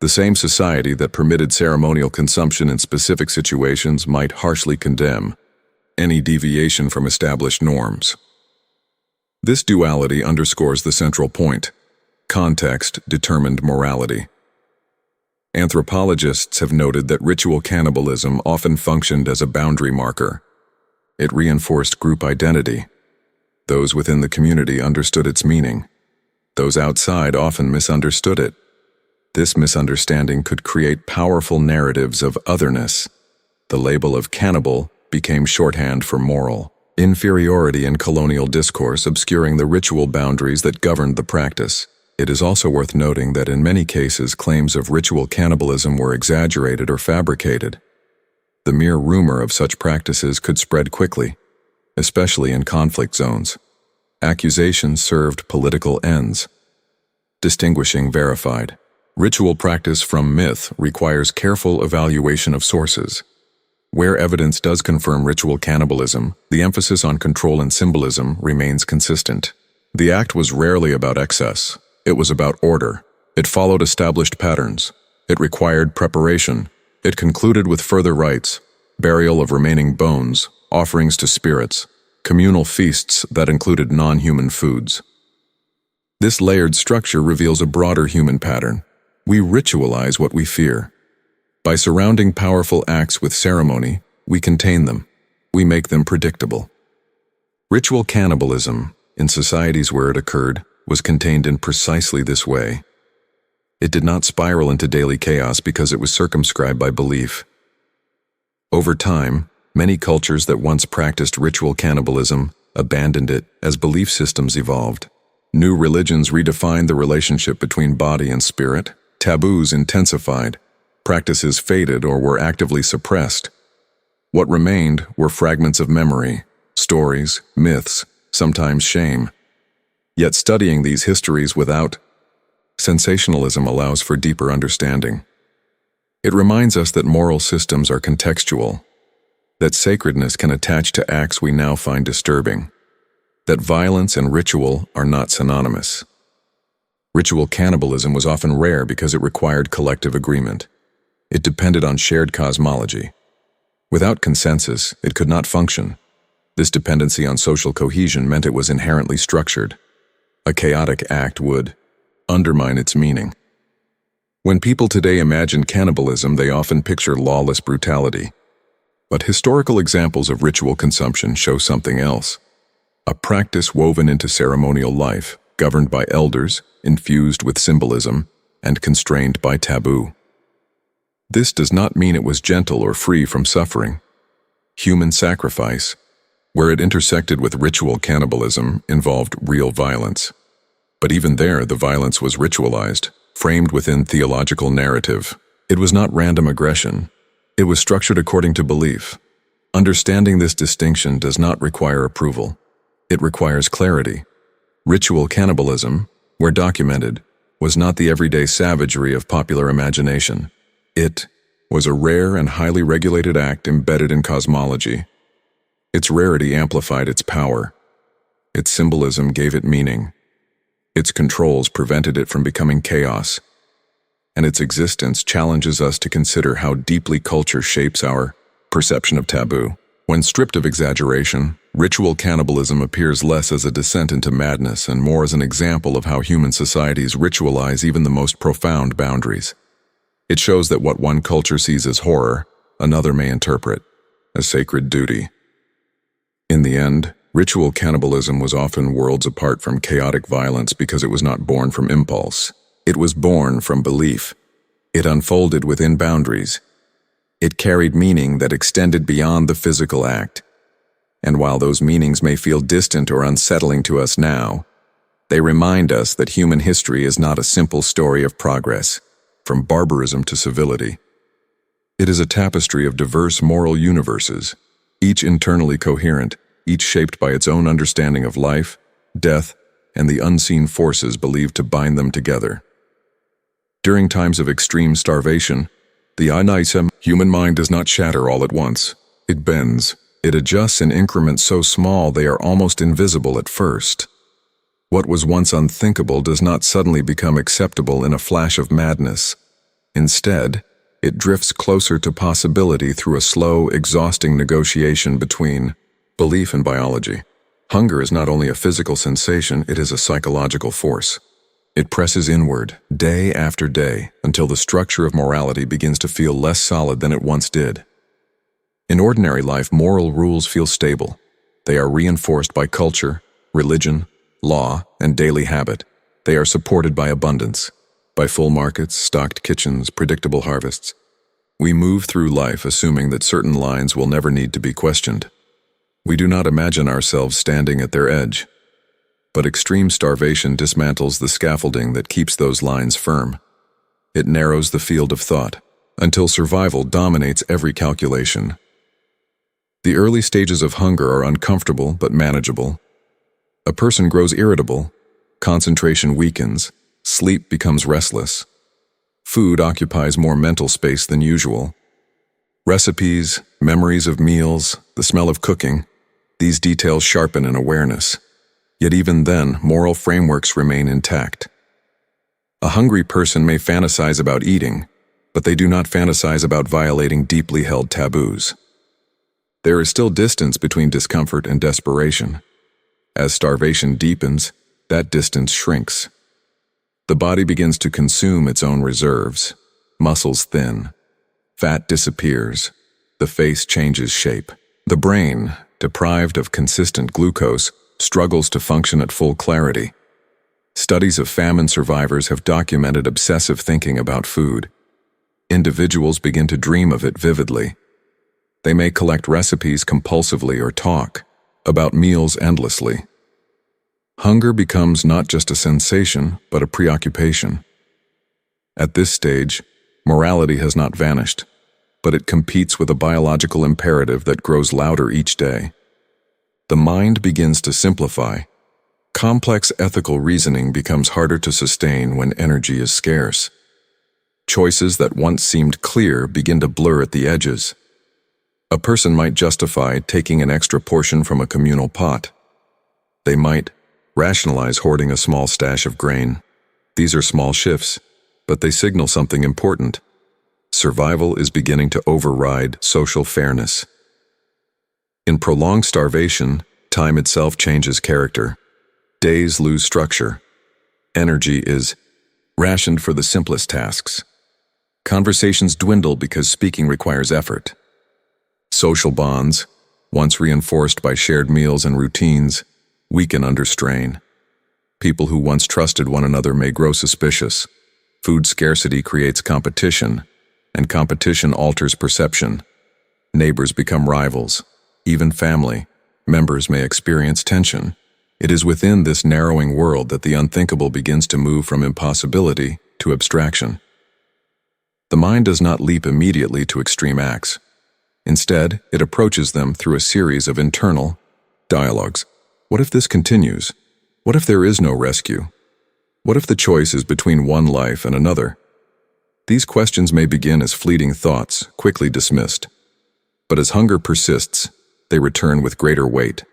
The same society that permitted ceremonial consumption in specific situations might harshly condemn any deviation from established norms. This duality underscores the central point: context determined morality. Anthropologists have noted that ritual cannibalism often functioned as a boundary marker. It reinforced group identity. Those within the community understood its meaning. Those outside often misunderstood it. This misunderstanding could create powerful narratives of otherness. The label of cannibal became shorthand for moral inferiority in colonial discourse, obscuring the ritual boundaries that governed the practice. It is also worth noting that in many cases, claims of ritual cannibalism were exaggerated or fabricated. The mere rumor of such practices could spread quickly, especially in conflict zones. Accusations served political ends. Distinguishing verified ritual practice from myth requires careful evaluation of sources. Where evidence does confirm ritual cannibalism, the emphasis on control and symbolism remains consistent. The act was rarely about excess. It was about order. It followed established patterns. It required preparation. It concluded with further rites, burial of remaining bones, offerings to spirits, communal feasts that included non-human foods. This layered structure reveals a broader human pattern. We ritualize what we fear. By surrounding powerful acts with ceremony, we contain them. We make them predictable. Ritual cannibalism, in societies where it occurred, was contained in precisely this way. It did not spiral into daily chaos because it was circumscribed by belief. Over time, many cultures that once practiced ritual cannibalism abandoned it as belief systems evolved. New religions redefined the relationship between body and spirit. Taboos intensified. Practices faded or were actively suppressed. What remained were fragments of memory, stories, myths, sometimes shame. Yet studying these histories without sensationalism allows for deeper understanding. It reminds us that moral systems are contextual, that sacredness can attach to acts we now find disturbing, that violence and ritual are not synonymous. Ritual cannibalism was often rare because it required collective agreement. It depended on shared cosmology. Without consensus, it could not function. This dependency on social cohesion meant it was inherently structured. A chaotic act would undermine its meaning. When people today imagine cannibalism, they often picture lawless brutality. But historical examples of ritual consumption show something else. A practice woven into ceremonial life, governed by elders, infused with symbolism, and constrained by taboo. This does not mean it was gentle or free from suffering. Human sacrifice, where it intersected with ritual cannibalism, involved real violence. But even there, the violence was ritualized, framed within theological narrative. It was not random aggression. It was structured according to belief. Understanding this distinction does not require approval. It requires clarity. Ritual cannibalism, where documented, was not the everyday savagery of popular imagination. It was a rare and highly regulated act embedded in cosmology. Its rarity amplified its power. Its symbolism gave it meaning. Its controls prevented it from becoming chaos. And its existence challenges us to consider how deeply culture shapes our perception of taboo. When stripped of exaggeration, ritual cannibalism appears less as a descent into madness and more as an example of how human societies ritualize even the most profound boundaries. It shows that what one culture sees as horror, another may interpret as sacred duty. In the end, ritual cannibalism was often worlds apart from chaotic violence because it was not born from impulse. It was born from belief. It unfolded within boundaries. It carried meaning that extended beyond the physical act. And while those meanings may feel distant or unsettling to us now, they remind us that human history is not a simple story of progress, from barbarism to civility. It is a tapestry of diverse moral universes, each internally coherent, each shaped by its own understanding of life, death, and the unseen forces believed to bind them together. During times of extreme starvation, the human mind does not shatter all at once. It bends. It adjusts in increments so small they are almost invisible at first. What was once unthinkable does not suddenly become acceptable in a flash of madness. Instead, it drifts closer to possibility through a slow, exhausting negotiation between belief and biology. Hunger is not only a physical sensation, it is a psychological force. It presses inward, day after day, until the structure of morality begins to feel less solid than it once did. In ordinary life, moral rules feel stable. They are reinforced by culture, religion, law, and daily habit. They are supported by abundance, by full markets, stocked kitchens, predictable harvests. We move through life assuming that certain lines will never need to be questioned. We do not imagine ourselves standing at their edge. But extreme starvation dismantles the scaffolding that keeps those lines firm. It narrows the field of thought, until survival dominates every calculation. The early stages of hunger are uncomfortable but manageable. A person grows irritable, concentration weakens, sleep becomes restless. Food occupies more mental space than usual. Recipes, memories of meals, the smell of cooking, these details sharpen in awareness. Yet even then, moral frameworks remain intact. A hungry person may fantasize about eating, but they do not fantasize about violating deeply held taboos. There is still distance between discomfort and desperation. As starvation deepens, that distance shrinks. The body begins to consume its own reserves. Muscles thin. Fat disappears. The face changes shape. The brain, deprived of consistent glucose, struggles to function at full clarity. Studies of famine survivors have documented obsessive thinking about food. Individuals begin to dream of it vividly. They may collect recipes compulsively or talk about meals endlessly. Hunger becomes not just a sensation, but a preoccupation. At this stage, morality has not vanished, but it competes with a biological imperative that grows louder each day. The mind begins to simplify. Complex ethical reasoning becomes harder to sustain when energy is scarce. Choices that once seemed clear begin to blur at the edges. A person might justify taking an extra portion from a communal pot. They might rationalize hoarding a small stash of grain. These are small shifts, but they signal something important. Survival is beginning to override social fairness. In prolonged starvation, time itself changes character. Days lose structure. Energy is rationed for the simplest tasks. Conversations dwindle because speaking requires effort. Social bonds, once reinforced by shared meals and routines, weaken under strain. People who once trusted one another may grow suspicious. Food scarcity creates competition, and competition alters perception. Neighbors become rivals. Even family members may experience tension. It is within this narrowing world that the unthinkable begins to move from impossibility to abstraction. The mind does not leap immediately to extreme acts. Instead, it approaches them through a series of internal dialogues. What if this continues? What if there is no rescue? What if the choice is between one life and another? These questions may begin as fleeting thoughts, quickly dismissed. But as hunger persists, they return with greater weight.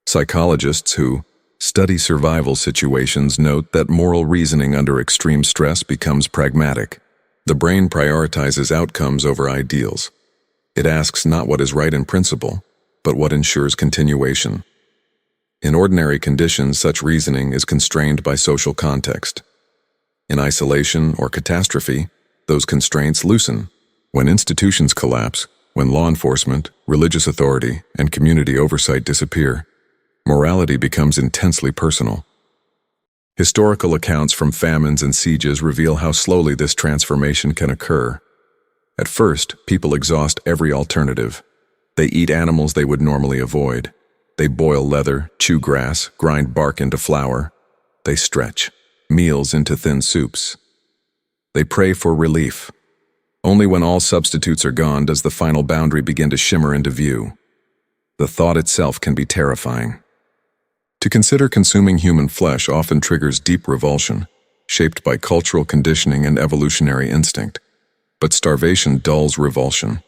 Psychologists who study survival situations note that moral reasoning under extreme stress becomes pragmatic. The brain prioritizes outcomes over ideals. It asks not what is right in principle, but what ensures continuation. In ordinary conditions, such reasoning is constrained by social context. In isolation or catastrophe, those constraints loosen. When institutions collapse, when law enforcement, religious authority, and community oversight disappear, morality becomes intensely personal. Historical accounts from famines and sieges reveal how slowly this transformation can occur. At first, people exhaust every alternative. They eat animals they would normally avoid. They boil leather, chew grass, grind bark into flour. They stretch meals into thin soups. They pray for relief. Only when all substitutes are gone does the final boundary begin to shimmer into view. The thought itself can be terrifying. To consider consuming human flesh often triggers deep revulsion, shaped by cultural conditioning and evolutionary instinct. But starvation dulls revulsion.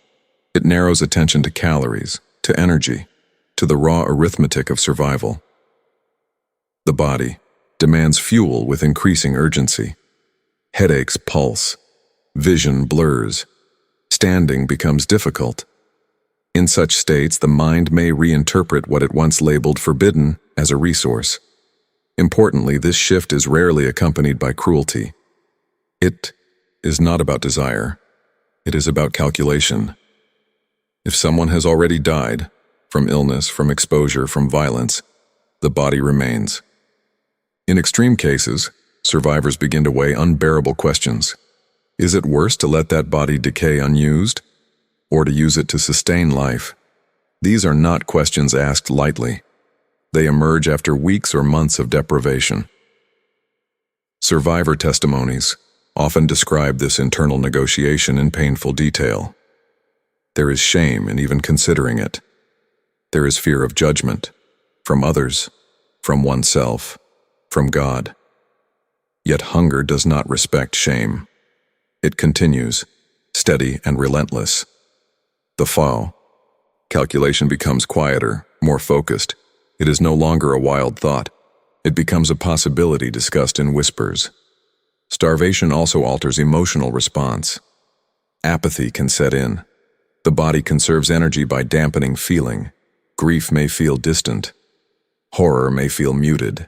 It narrows attention to calories, to energy, to the raw arithmetic of survival. The body demands fuel with increasing urgency. Headaches pulse. Vision blurs. Standing becomes difficult. In such states, the mind may reinterpret what it once labeled forbidden as a resource. Importantly, this shift is rarely accompanied by cruelty. It is not about desire. It is about calculation. If someone has already died, from illness, from exposure, from violence, the body remains. In extreme cases, survivors begin to weigh unbearable questions. Is it worse to let that body decay unused, or to use it to sustain life? These are not questions asked lightly. They emerge after weeks or months of deprivation. Survivor testimonies often describe this internal negotiation in painful detail. There is shame in even considering it. There is fear of judgment, from others, from oneself, from God. Yet hunger does not respect shame. It continues, steady and relentless. The fall. Calculation becomes quieter, more focused. It is no longer a wild thought. It becomes a possibility discussed in whispers. Starvation also alters emotional response. Apathy can set in. The body conserves energy by dampening feeling. Grief may feel distant. Horror may feel muted.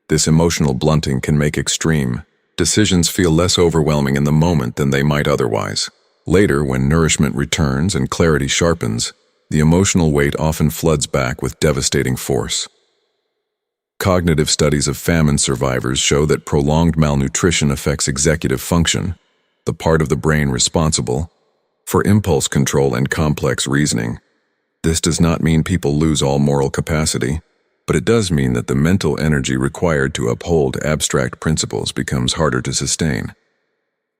This emotional blunting can make extreme decisions feel less overwhelming in the moment than they might otherwise. Later, when nourishment returns and clarity sharpens, the emotional weight often floods back with devastating force. Cognitive studies of famine survivors show that prolonged malnutrition affects executive function, the part of the brain responsible for impulse control and complex reasoning. This does not mean people lose all moral capacity, but it does mean that the mental energy required to uphold abstract principles becomes harder to sustain.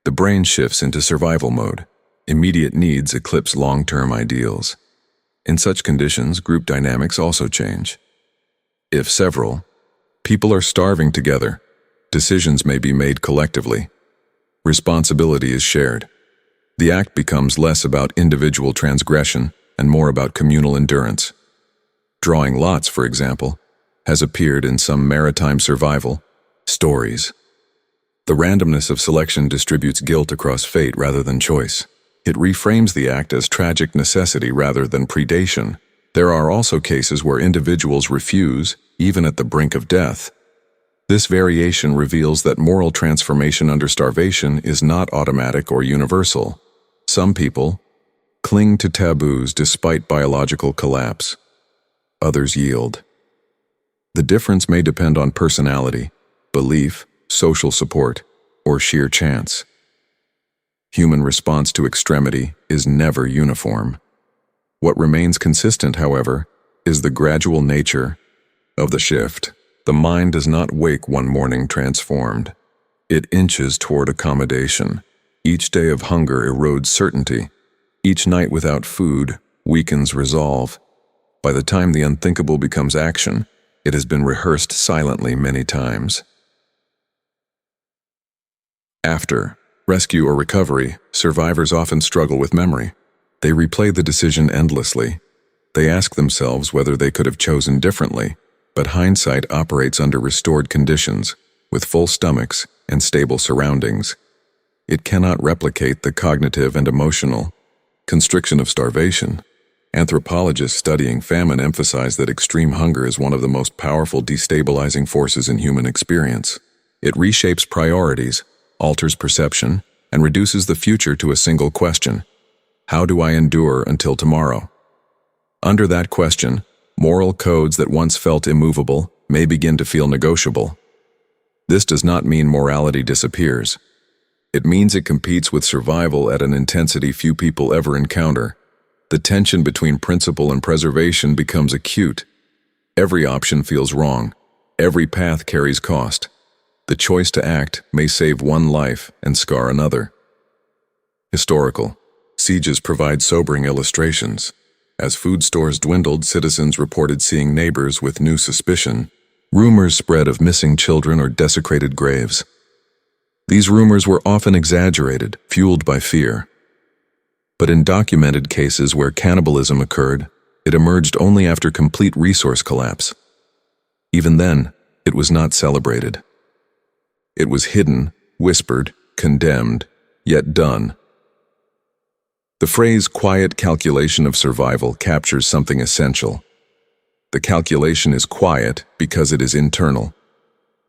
The brain shifts into survival mode. Immediate needs eclipse long-term ideals. In such conditions, group dynamics also change. If several people are starving together, decisions may be made collectively. Responsibility is shared. The act becomes less about individual transgression and more about communal endurance. Drawing lots, for example, has appeared in some maritime survival stories. The randomness of selection distributes guilt across fate rather than choice. It reframes the act as tragic necessity rather than predation. There are also cases where individuals refuse, even at the brink of death. This variation reveals that moral transformation under starvation is not automatic or universal. Some people cling to taboos despite biological collapse. Others yield. The difference may depend on personality, belief, social support, or sheer chance. Human response to extremity is never uniform. What remains consistent, however, is the gradual nature of the shift. The mind does not wake one morning transformed. It inches toward accommodation. Each day of hunger erodes certainty. Each night without food weakens resolve. By the time the unthinkable becomes action, it has been rehearsed silently many times. After rescue or recovery, survivors often struggle with memory. They replay the decision endlessly. They ask themselves whether they could have chosen differently, but hindsight operates under restored conditions, with full stomachs and stable surroundings. It cannot replicate the cognitive and emotional constriction of starvation. Anthropologists studying famine emphasize that extreme hunger is one of the most powerful destabilizing forces in human experience. It reshapes priorities, alters perception, and reduces the future to a single question: how do I endure until tomorrow? Under that question, moral codes that once felt immovable may begin to feel negotiable. This does not mean morality disappears. It means it competes with survival at an intensity few people ever encounter. The tension between principle and preservation becomes acute. Every option feels wrong. Every path carries cost. The choice to act may save one life and scar another. Historical sieges provide sobering illustrations. As food stores dwindled, citizens reported seeing neighbors with new suspicion. Rumors spread of missing children or desecrated graves. These rumors were often exaggerated, fueled by fear. But in documented cases where cannibalism occurred, it emerged only after complete resource collapse. Even then, It was not celebrated. It was hidden, whispered, condemned, yet done. The phrase quiet calculation of survival captures something essential. The calculation is quiet because it is internal.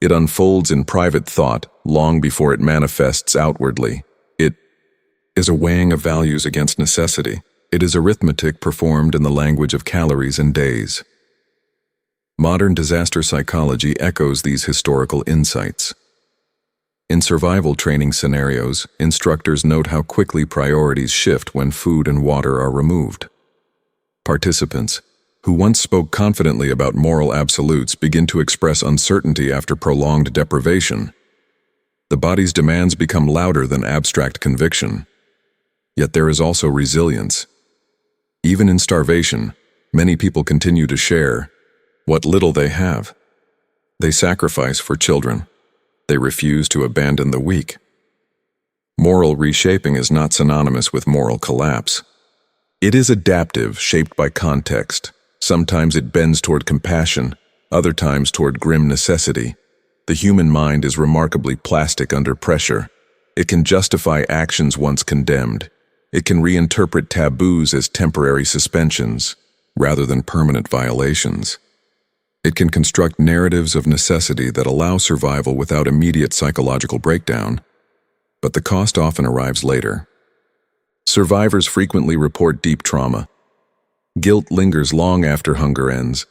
It unfolds in private thought long before it manifests outwardly. It is a weighing of values against necessity. It is arithmetic performed in the language of calories and days. Modern disaster psychology echoes these historical insights. In survival training scenarios, instructors note how quickly priorities shift when food and water are removed. Participants, who once spoke confidently about moral absolutes, begin to express uncertainty after prolonged deprivation. The body's demands become louder than abstract conviction. Yet there is also resilience. Even in starvation, many people continue to share what little they have. They sacrifice for children. They refuse to abandon the weak. Moral reshaping is not synonymous with moral collapse. It is adaptive, shaped by context. Sometimes it bends toward compassion, other times toward grim necessity. The human mind is remarkably plastic under pressure. It can justify actions once condemned. It can reinterpret taboos as temporary suspensions, rather than permanent violations. It can construct narratives of necessity that allow survival without immediate psychological breakdown, but the cost often arrives later. Survivors frequently report deep trauma. Guilt lingers long after hunger ends.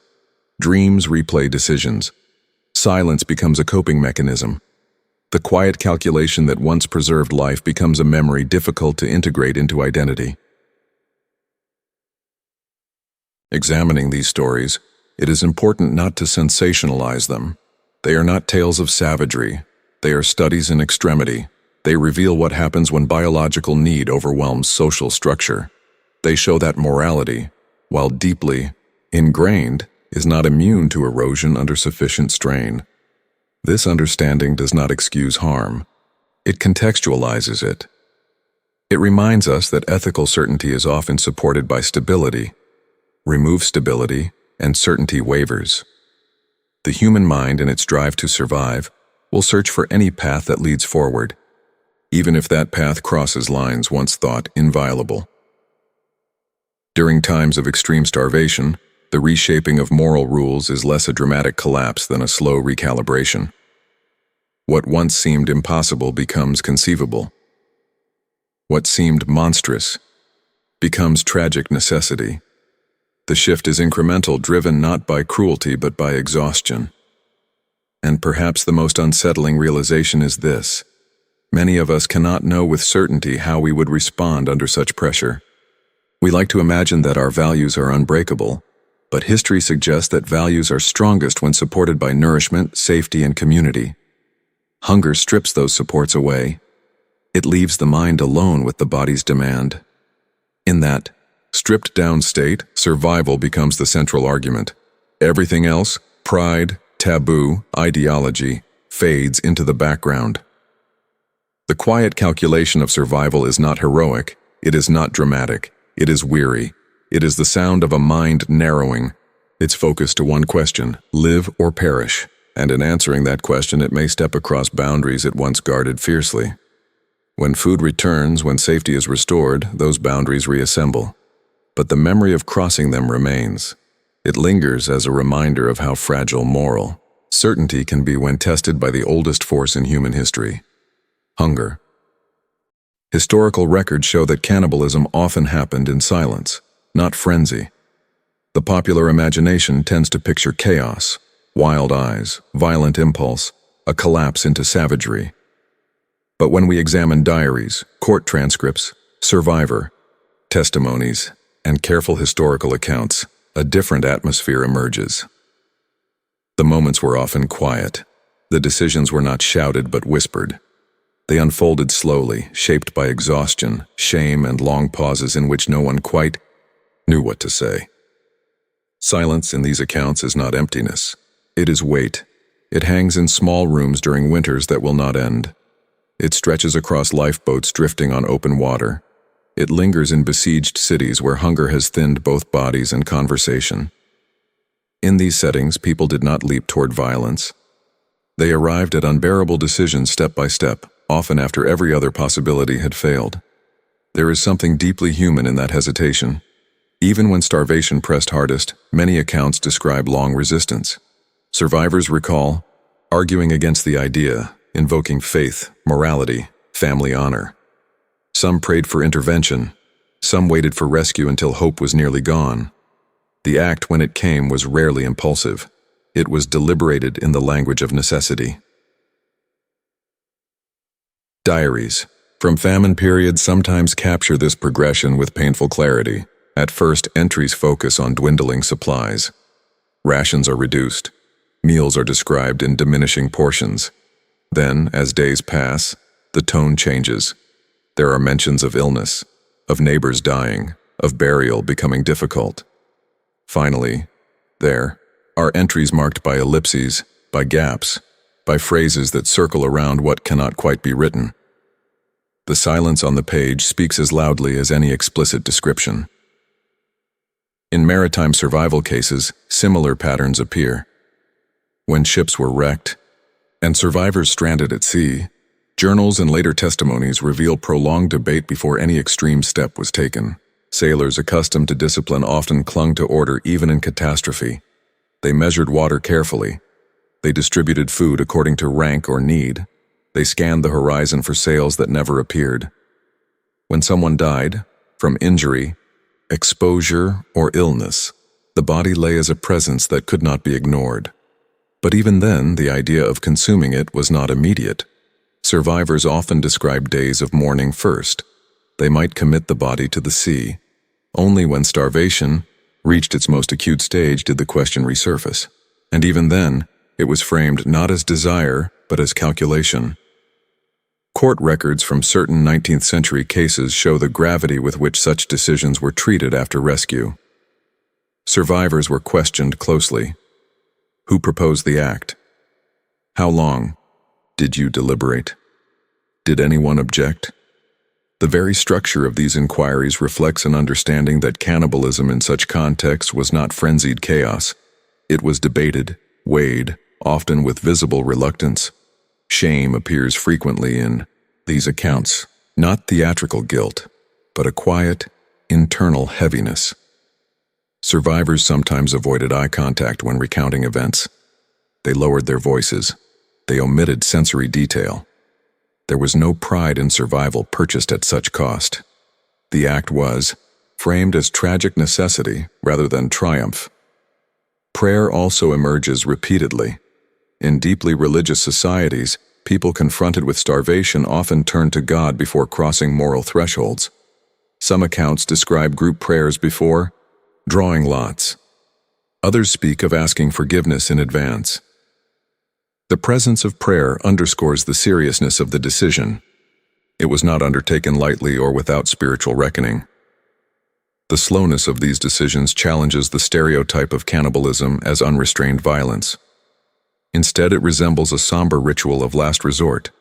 Dreams replay decisions. Silence becomes a coping mechanism. The quiet calculation that once preserved life becomes a memory difficult to integrate into identity. Examining these stories, it is important not to sensationalize them. They are not tales of savagery. They are studies in extremity. They reveal what happens when biological need overwhelms social structure. They show that morality, while deeply ingrained, is not immune to erosion under sufficient strain. This understanding does not excuse harm. It contextualizes it. It reminds us that ethical certainty is often supported by stability. Remove stability, and certainty wavers. The human mind, in its drive to survive, will search for any path that leads forward, even if that path crosses lines once thought inviolable. During times of extreme starvation, the reshaping of moral rules is less a dramatic collapse than a slow recalibration. What once seemed impossible becomes conceivable. What seemed monstrous becomes tragic necessity. The shift is incremental, driven not by cruelty but by exhaustion. And perhaps the most unsettling realization is this: many of us cannot know with certainty how we would respond under such pressure. We like to imagine that our values are unbreakable, but history suggests that values are strongest when supported by nourishment, safety, and community. Hunger strips those supports away. It leaves the mind alone with the body's demand. In that stripped-down state, survival becomes the central argument. Everything else, pride, taboo, ideology, fades into the background. The quiet calculation of survival is not heroic, it is not dramatic, it is weary. It is the sound of a mind narrowing, its focus to one question: live or perish. And in answering that question, it may step across boundaries it once guarded fiercely. When food returns, when safety is restored, those boundaries reassemble. But the memory of crossing them remains. It lingers as a reminder of how fragile moral certainty can be when tested by the oldest force in human history: hunger. Historical records show that cannibalism often happened in silence, not frenzy. The popular imagination tends to picture chaos, wild eyes, violent impulse, a collapse into savagery. But when we examine diaries, court transcripts, survivor testimonies, and careful historical accounts, a different atmosphere emerges. The moments were often quiet. The decisions were not shouted but whispered. They unfolded slowly, shaped by exhaustion, shame, and long pauses in which no one quite knew what to say. Silence in these accounts is not emptiness. It is weight. It hangs in small rooms during winters that will not end. It stretches across lifeboats drifting on open water. It lingers in besieged cities where hunger has thinned both bodies and conversation. In these settings, people did not leap toward violence. They arrived at unbearable decisions step by step, often after every other possibility had failed. There is something deeply human in that hesitation. Even when starvation pressed hardest, many accounts describe long resistance. Survivors recall arguing against the idea, invoking faith, morality, family honor. Some prayed for intervention. Some waited for rescue until hope was nearly gone. The act, when it came, was rarely impulsive. It was deliberated in the language of necessity. Diaries from famine periods sometimes capture this progression with painful clarity. At first, entries focus on dwindling supplies. Rations are reduced. Meals are described in diminishing portions. Then, as days pass, the tone changes. There are mentions of illness, of neighbors dying, of burial becoming difficult. Finally, there are entries marked by ellipses, by gaps, by phrases that circle around what cannot quite be written. The silence on the page speaks as loudly as any explicit description. In maritime survival cases, similar patterns appear. When ships were wrecked, and survivors stranded at sea, journals and later testimonies reveal prolonged debate before any extreme step was taken. Sailors accustomed to discipline often clung to order even in catastrophe. They measured water carefully. They distributed food according to rank or need. They scanned the horizon for sails that never appeared. When someone died, from injury, exposure, or illness, the body lay as a presence that could not be ignored. But even then, the idea of consuming it was not immediate. Survivors often describe days of mourning first. They might commit the body to the sea. Only when starvation reached its most acute stage did the question resurface. And even then, it was framed not as desire, but as calculation. Court records from certain 19th century cases show the gravity with which such decisions were treated after rescue. Survivors were questioned closely. Who proposed the act? How long? Did you deliberate? Did anyone object? The very structure of these inquiries reflects an understanding that cannibalism in such contexts was not frenzied chaos. It was debated, weighed, often with visible reluctance. Shame appears frequently in these accounts, not theatrical guilt, but a quiet, internal heaviness. Survivors sometimes avoided eye contact when recounting events. They lowered their voices. They omitted sensory detail. There was no pride in survival purchased at such cost. The act was framed as tragic necessity rather than triumph. Prayer also emerges repeatedly. In deeply religious societies, people confronted with starvation often turned to God before crossing moral thresholds. Some accounts describe group prayers before drawing lots. Others speak of asking forgiveness in advance. The presence of prayer underscores the seriousness of the decision. It was not undertaken lightly or without spiritual reckoning. The slowness of these decisions challenges the stereotype of cannibalism as unrestrained violence. Instead, it resembles a somber ritual of last resort.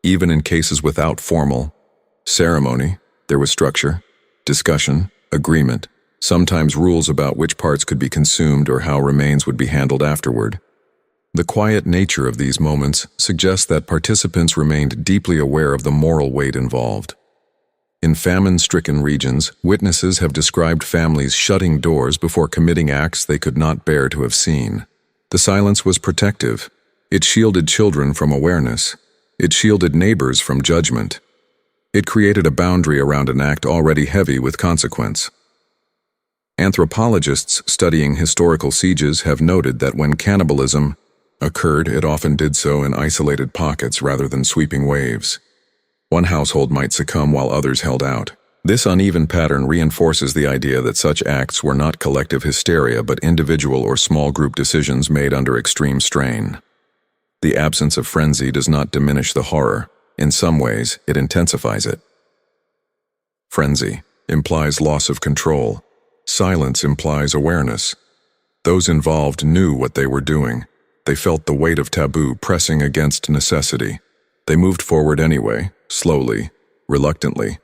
Even in cases without formal ceremony, there was structure, discussion, agreement, sometimes rules about which parts could be consumed or how remains would be handled afterward. The quiet nature of these moments suggests that participants remained deeply aware of the moral weight involved. In famine-stricken regions, witnesses have described families shutting doors before committing acts they could not bear to have seen. The silence was protective. It shielded children from awareness. It shielded neighbors from judgment. It created a boundary around an act already heavy with consequence. Anthropologists studying historical sieges have noted that when cannibalism occurred, it often did so in isolated pockets rather than sweeping waves. One household might succumb while others held out. This uneven pattern reinforces the idea that such acts were not collective hysteria but individual or small group decisions made under extreme strain. The absence of frenzy does not diminish the horror. In some ways, it intensifies it. Frenzy implies loss of control. Silence implies awareness. Those involved knew what they were doing. They felt the weight of taboo pressing against necessity. They moved forward anyway, slowly, reluctantly.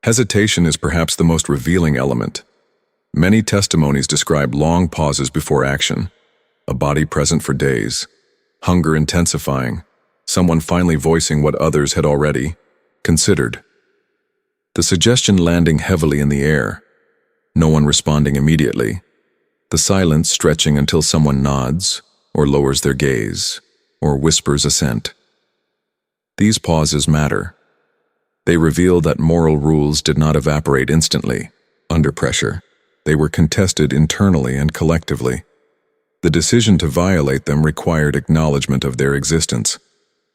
Hesitation is perhaps the most revealing element. Many testimonies describe long pauses before action, a body present for days, hunger intensifying, someone finally voicing what others had already considered. The suggestion landing heavily in the air, no one responding immediately, the silence stretching until someone nods, or lowers their gaze, or whispers assent. These pauses matter. They reveal that moral rules did not evaporate instantly, under pressure. They were contested internally and collectively. The decision to violate them required acknowledgement of their existence.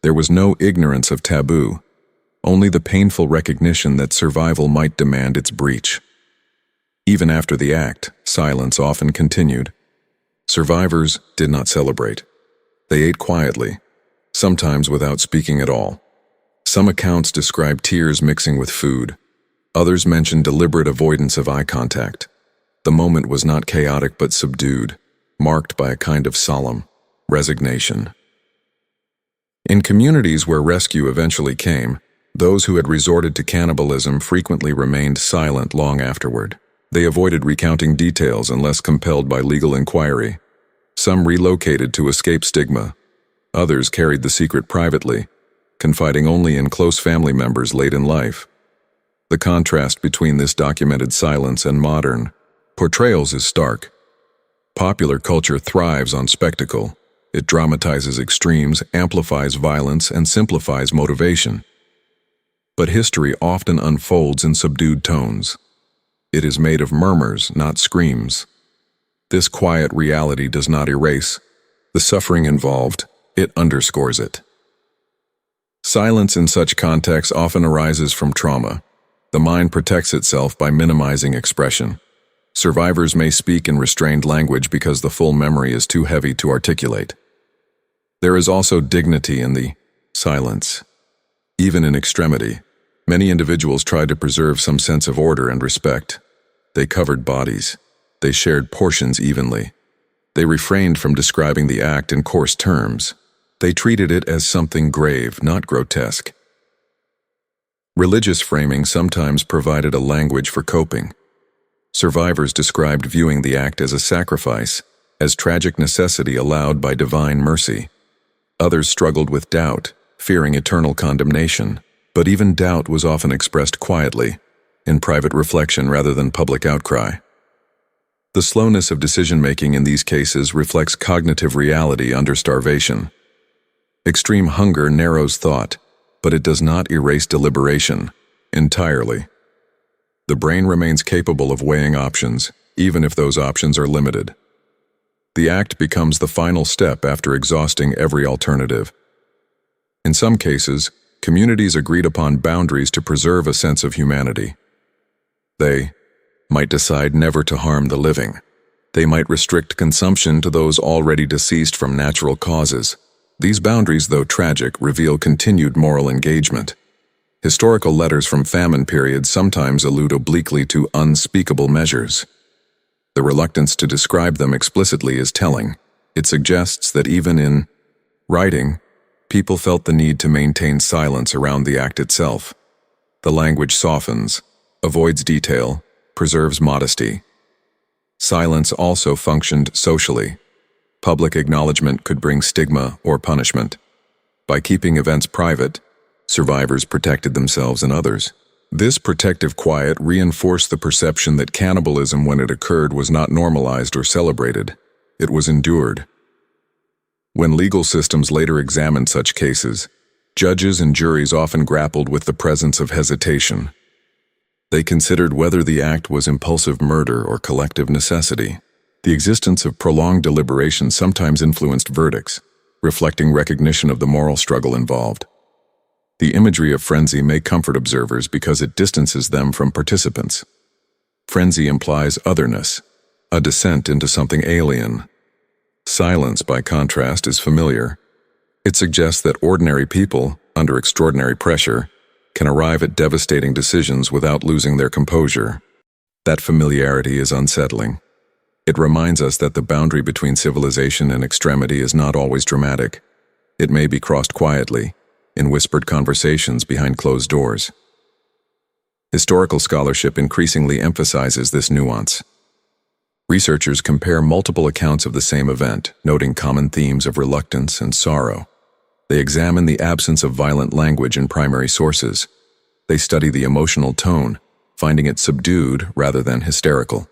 There was no ignorance of taboo, only the painful recognition that survival might demand its breach. Even after the act, silence often continued. Survivors did not celebrate. They ate quietly, sometimes without speaking at all. Some accounts describe tears mixing with food. Others mention deliberate avoidance of eye contact. The moment was not chaotic but subdued, marked by a kind of solemn resignation. In communities where rescue eventually came, those who had resorted to cannibalism frequently remained silent long afterward. They avoided recounting details unless compelled by legal inquiry. Some relocated to escape stigma. Others carried the secret privately, confiding only in close family members late in life. The contrast between this documented silence and modern portrayals is stark. Popular culture thrives on spectacle. It dramatizes extremes, amplifies violence, and simplifies motivation. But history often unfolds in subdued tones. It is made of murmurs, not screams. This quiet reality does not erase the suffering involved, it underscores it. Silence in such contexts often arises from trauma. The mind protects itself by minimizing expression. Survivors may speak in restrained language because the full memory is too heavy to articulate. There is also dignity in the silence. Even in extremity, many individuals tried to preserve some sense of order and respect. They covered bodies. They shared portions evenly. They refrained from describing the act in coarse terms. They treated it as something grave, not grotesque. Religious framing sometimes provided a language for coping. Survivors described viewing the act as a sacrifice, as tragic necessity allowed by divine mercy. Others struggled with doubt, fearing eternal condemnation, but even doubt was often expressed quietly, in private reflection rather than public outcry. The slowness of decision-making in these cases reflects cognitive reality under starvation. Extreme hunger narrows thought, but it does not erase deliberation entirely. The brain remains capable of weighing options, even if those options are limited. The act becomes the final step after exhausting every alternative. In some cases, communities agreed upon boundaries to preserve a sense of humanity. They might decide never to harm the living. They might restrict consumption to those already deceased from natural causes. These boundaries, though tragic, reveal continued moral engagement. Historical letters from famine periods sometimes allude obliquely to unspeakable measures. The reluctance to describe them explicitly is telling. It suggests that even in writing, people felt the need to maintain silence around the act itself. The language softens, avoids detail, preserves modesty. Silence also functioned socially. Public acknowledgement could bring stigma or punishment. By keeping events private, survivors protected themselves and others. This protective quiet reinforced the perception that cannibalism, when it occurred, was not normalized or celebrated. It was endured. When legal systems later examined such cases, judges and juries often grappled with the presence of hesitation. They considered whether the act was impulsive murder or collective necessity. The existence of prolonged deliberation sometimes influenced verdicts, reflecting recognition of the moral struggle involved. The imagery of frenzy may comfort observers because it distances them from participants. Frenzy implies otherness, a descent into something alien. Silence, by contrast, is familiar. It suggests that ordinary people, under extraordinary pressure, can arrive at devastating decisions without losing their composure. That familiarity is unsettling. It reminds us that the boundary between civilization and extremity is not always dramatic. It may be crossed quietly, in whispered conversations behind closed doors. Historical scholarship increasingly emphasizes this nuance. Researchers compare multiple accounts of the same event, noting common themes of reluctance and sorrow. They examine the absence of violent language in primary sources. They study the emotional tone, finding it subdued rather than hysterical.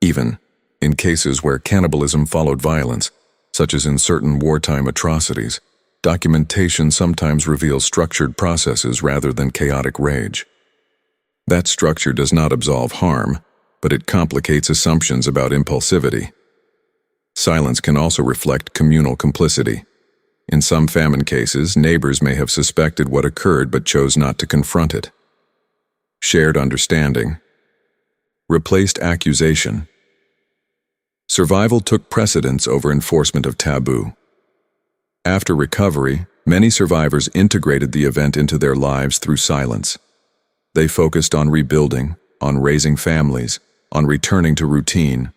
Even in cases where cannibalism followed violence, such as in certain wartime atrocities, documentation sometimes reveals structured processes rather than chaotic rage. That structure does not absolve harm, but it complicates assumptions about impulsivity. Silence can also reflect communal complicity. In some famine cases, neighbors may have suspected what occurred but chose not to confront it. Shared understanding replaced accusation. Survival took precedence over enforcement of taboo. After recovery, many survivors integrated the event into their lives through silence. They focused on rebuilding, on raising families, on returning to routine.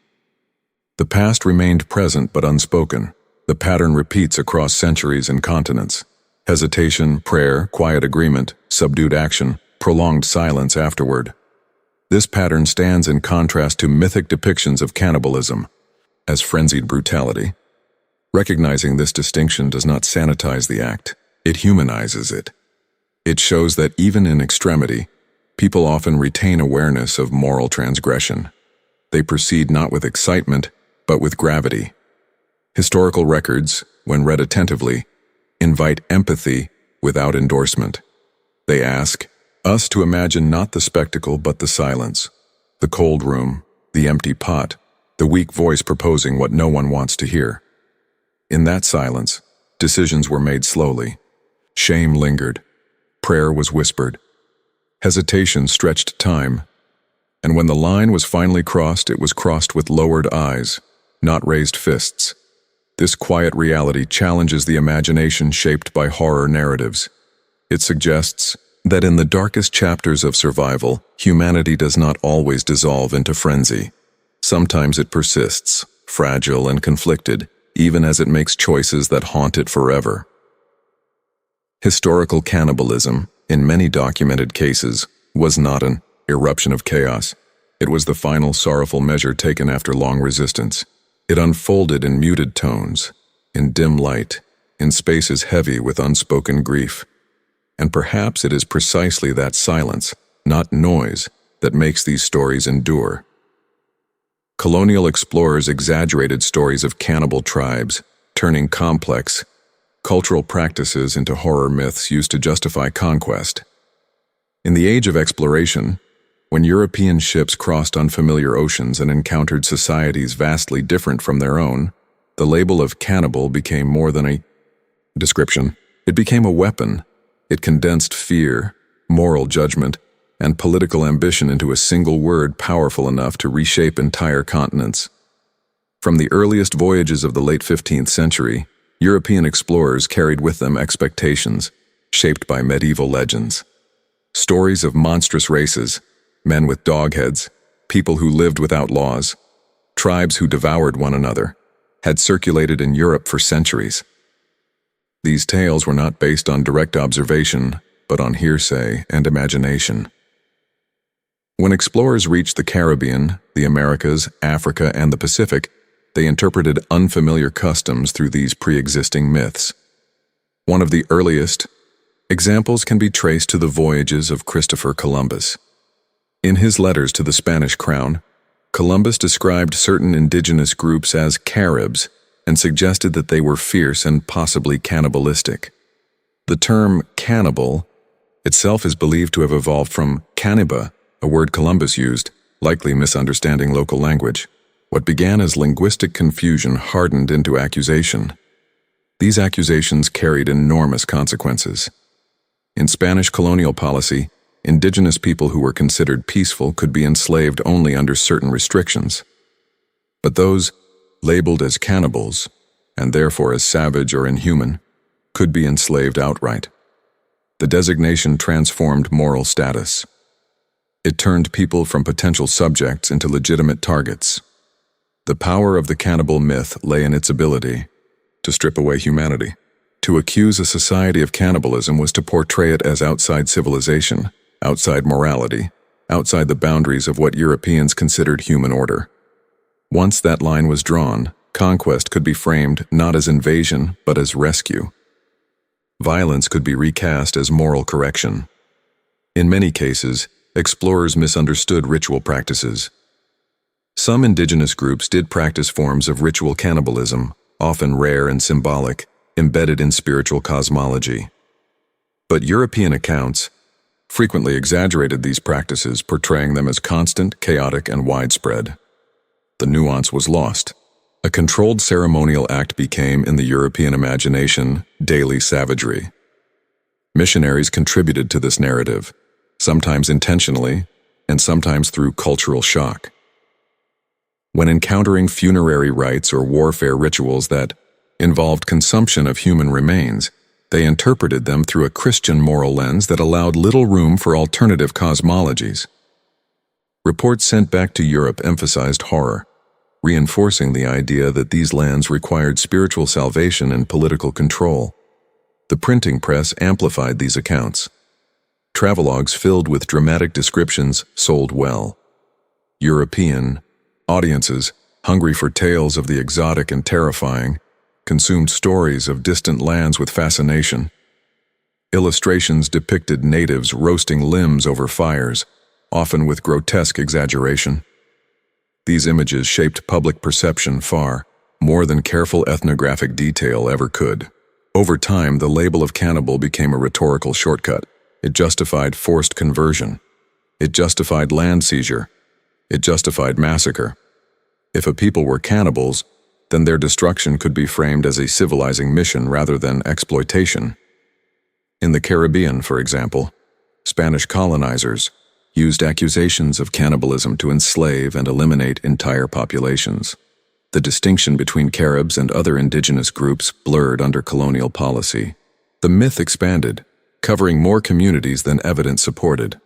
The past remained present but unspoken. The pattern repeats across centuries and continents. Hesitation, prayer, quiet agreement, subdued action, prolonged silence afterward. This pattern stands in contrast to mythic depictions of cannibalism as frenzied brutality. Recognizing this distinction does not sanitize the act, it humanizes it. It shows that even in extremity, people often retain awareness of moral transgression. They proceed not with excitement, but with gravity. Historical records, when read attentively, invite empathy without endorsement. They ask us to imagine not the spectacle but the silence, the cold room, the empty pot, the weak voice proposing what no one wants to hear. In that silence, decisions were made slowly. Shame lingered. Prayer was whispered. Hesitation stretched time. And when the line was finally crossed, it was crossed with lowered eyes, not raised fists. This quiet reality challenges the imagination shaped by horror narratives. It suggests that in the darkest chapters of survival, humanity does not always dissolve into frenzy. Sometimes it persists, fragile and conflicted, even as it makes choices that haunt it forever. Historical cannibalism, in many documented cases, was not an eruption of chaos. It was the final sorrowful measure taken after long resistance. It unfolded in muted tones, in dim light, in spaces heavy with unspoken grief. And perhaps it is precisely that silence, not noise, that makes these stories endure. Colonial explorers exaggerated stories of cannibal tribes, turning complex, cultural practices into horror myths used to justify conquest. In the age of exploration, when European ships crossed unfamiliar oceans and encountered societies vastly different from their own, the label of cannibal became more than a description. It became a weapon. It condensed fear, moral judgment, and political ambition into a single word powerful enough to reshape entire continents. From the earliest voyages of the late 15th century, European explorers carried with them expectations, shaped by medieval legends. Stories of monstrous races, men with dog heads, people who lived without laws, tribes who devoured one another, had circulated in Europe for centuries. These tales were not based on direct observation, but on hearsay and imagination. When explorers reached the Caribbean, the Americas, Africa, and the Pacific, they interpreted unfamiliar customs through these pre-existing myths. One of the earliest examples can be traced to the voyages of Christopher Columbus. In his letters to the Spanish crown, Columbus described certain indigenous groups as Caribs and suggested that they were fierce and possibly cannibalistic. The term cannibal itself is believed to have evolved from canniba, a word Columbus used, likely misunderstanding local language. What began as linguistic confusion hardened into accusation. These accusations carried enormous consequences. In Spanish colonial policy, indigenous people who were considered peaceful could be enslaved only under certain restrictions. But those labeled as cannibals, and therefore as savage or inhuman, could be enslaved outright. The designation transformed moral status. It turned people from potential subjects into legitimate targets. The power of the cannibal myth lay in its ability to strip away humanity. To accuse a society of cannibalism was to portray it as outside civilization, outside morality, outside the boundaries of what Europeans considered human order. Once that line was drawn, conquest could be framed not as invasion but as rescue. Violence could be recast as moral correction. In many cases, explorers misunderstood ritual practices. Some indigenous groups did practice forms of ritual cannibalism, often rare and symbolic, embedded in spiritual cosmology. But European accounts frequently exaggerated these practices, portraying them as constant, chaotic, and widespread. The nuance was lost. A controlled ceremonial act became, in the European imagination, daily savagery. Missionaries contributed to this narrative, sometimes intentionally, and sometimes through cultural shock. When encountering funerary rites or warfare rituals that involved consumption of human remains, they interpreted them through a Christian moral lens that allowed little room for alternative cosmologies. Reports sent back to Europe emphasized horror, reinforcing the idea that these lands required spiritual salvation and political control. The printing press amplified these accounts. Travelogues filled with dramatic descriptions sold well. European audiences, hungry for tales of the exotic and terrifying, consumed stories of distant lands with fascination. Illustrations depicted natives roasting limbs over fires, often with grotesque exaggeration. These images shaped public perception far more than careful ethnographic detail ever could. Over time, the label of cannibal became a rhetorical shortcut. It justified forced conversion. It justified land seizure. It justified massacre. If a people were cannibals, then their destruction could be framed as a civilizing mission rather than exploitation. In the Caribbean, for example, Spanish colonizers used accusations of cannibalism to enslave and eliminate entire populations. The distinction between Caribs and other indigenous groups blurred under colonial policy. The myth expanded, covering more communities than evidence supported.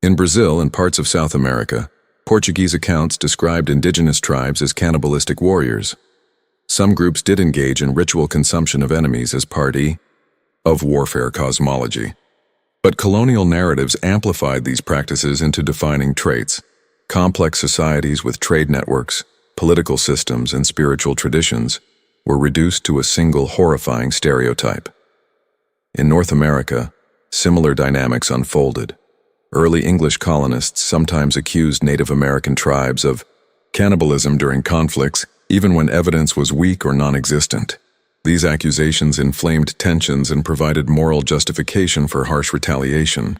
In Brazil and parts of South America, Portuguese accounts described indigenous tribes as cannibalistic warriors. Some groups did engage in ritual consumption of enemies as part of warfare cosmology. But colonial narratives amplified these practices into defining traits. Complex societies with trade networks, political systems, and spiritual traditions were reduced to a single horrifying stereotype. In North America, similar dynamics unfolded. Early English colonists sometimes accused Native American tribes of cannibalism during conflicts, even when evidence was weak or non-existent. These accusations inflamed tensions and provided moral justification for harsh retaliation.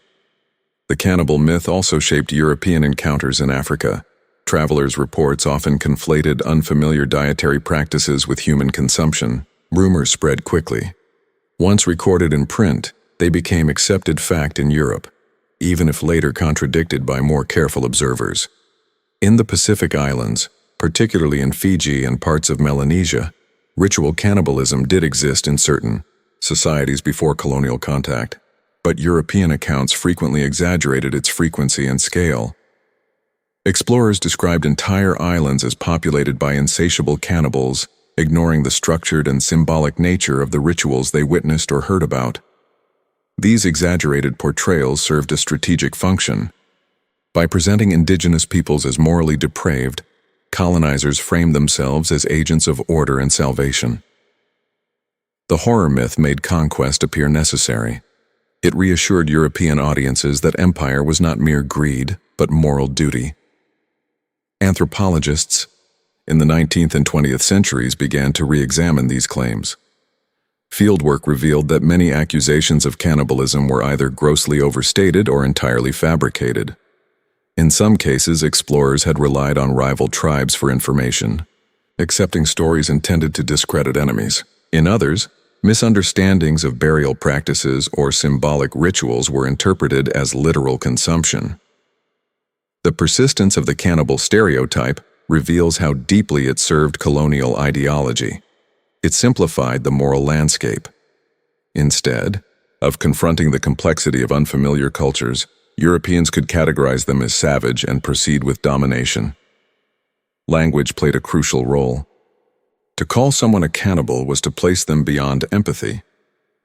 The cannibal myth also shaped European encounters in Africa. Travelers' reports often conflated unfamiliar dietary practices with human consumption. Rumors spread quickly. Once recorded in print, they became accepted fact in Europe, even if later contradicted by more careful observers. In the Pacific Islands, particularly in Fiji and parts of Melanesia, ritual cannibalism did exist in certain societies before colonial contact, but European accounts frequently exaggerated its frequency and scale. Explorers described entire islands as populated by insatiable cannibals, ignoring the structured and symbolic nature of the rituals they witnessed or heard about. These exaggerated portrayals served a strategic function. By presenting indigenous peoples as morally depraved, colonizers framed themselves as agents of order and salvation. The horror myth made conquest appear necessary. It reassured European audiences that empire was not mere greed, but moral duty. Anthropologists in the 19th and 20th centuries began to re-examine these claims. Fieldwork revealed that many accusations of cannibalism were either grossly overstated or entirely fabricated. In some cases, explorers had relied on rival tribes for information, accepting stories intended to discredit enemies. In others, misunderstandings of burial practices or symbolic rituals were interpreted as literal consumption. The persistence of the cannibal stereotype reveals how deeply it served colonial ideology. It simplified the moral landscape. Instead of confronting the complexity of unfamiliar cultures, Europeans could categorize them as savage and proceed with domination. Language played a crucial role. To call someone a cannibal was to place them beyond empathy.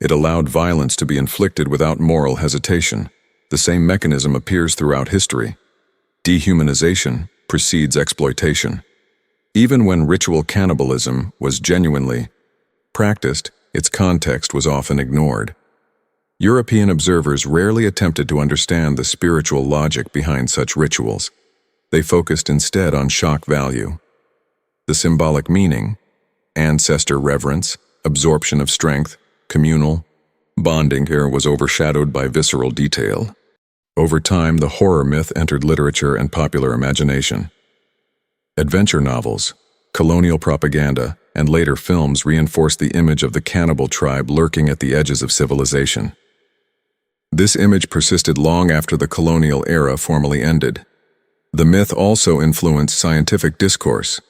It allowed violence to be inflicted without moral hesitation. The same mechanism appears throughout history. Dehumanization, precedes exploitation. Even when ritual cannibalism was genuinely practiced, its context was often ignored. European observers rarely attempted to understand the spiritual logic behind such rituals. They focused instead on shock value. The symbolic meaning, ancestor reverence, absorption of strength, communal bonding here was overshadowed by visceral detail. Over time, the horror myth entered literature and popular imagination. Adventure novels, colonial propaganda, and later films reinforced the image of the cannibal tribe lurking at the edges of civilization. This image persisted long after the colonial era formally ended. The myth also influenced scientific discourse.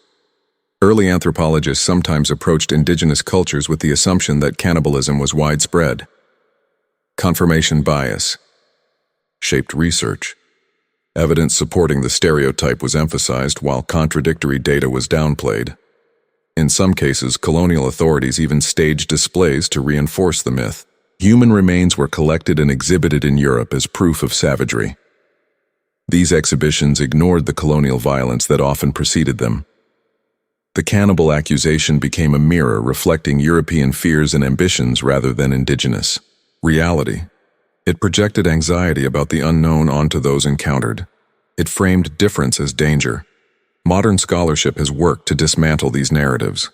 Early anthropologists sometimes approached indigenous cultures with the assumption that cannibalism was widespread. Confirmation bias shaped research. Evidence supporting the stereotype was emphasized while contradictory data was downplayed. In some cases, colonial authorities even staged displays to reinforce the myth. Human remains were collected and exhibited in Europe as proof of savagery. These exhibitions ignored the colonial violence that often preceded them. The cannibal accusation became a mirror reflecting European fears and ambitions rather than indigenous reality. It projected anxiety about the unknown onto those encountered. It framed difference as danger. Modern scholarship has worked to dismantle these narratives.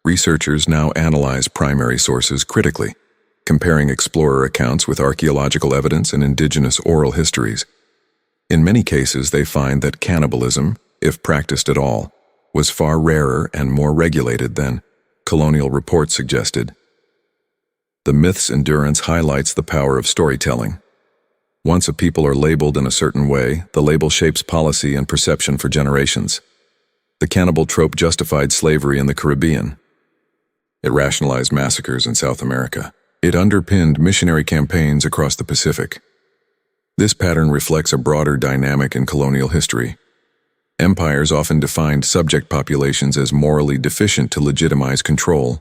Researchers now analyze primary sources critically, comparing explorer accounts with archaeological evidence and indigenous oral histories. In many cases, they find that cannibalism, if practiced at all, was far rarer and more regulated than colonial reports suggested. The myth's endurance highlights the power of storytelling. Once a people are labeled in a certain way, the label shapes policy and perception for generations. The cannibal trope justified slavery in the Caribbean. It rationalized massacres in South America. It underpinned missionary campaigns across the Pacific. This pattern reflects a broader dynamic in colonial history. Empires often defined subject populations as morally deficient to legitimize control.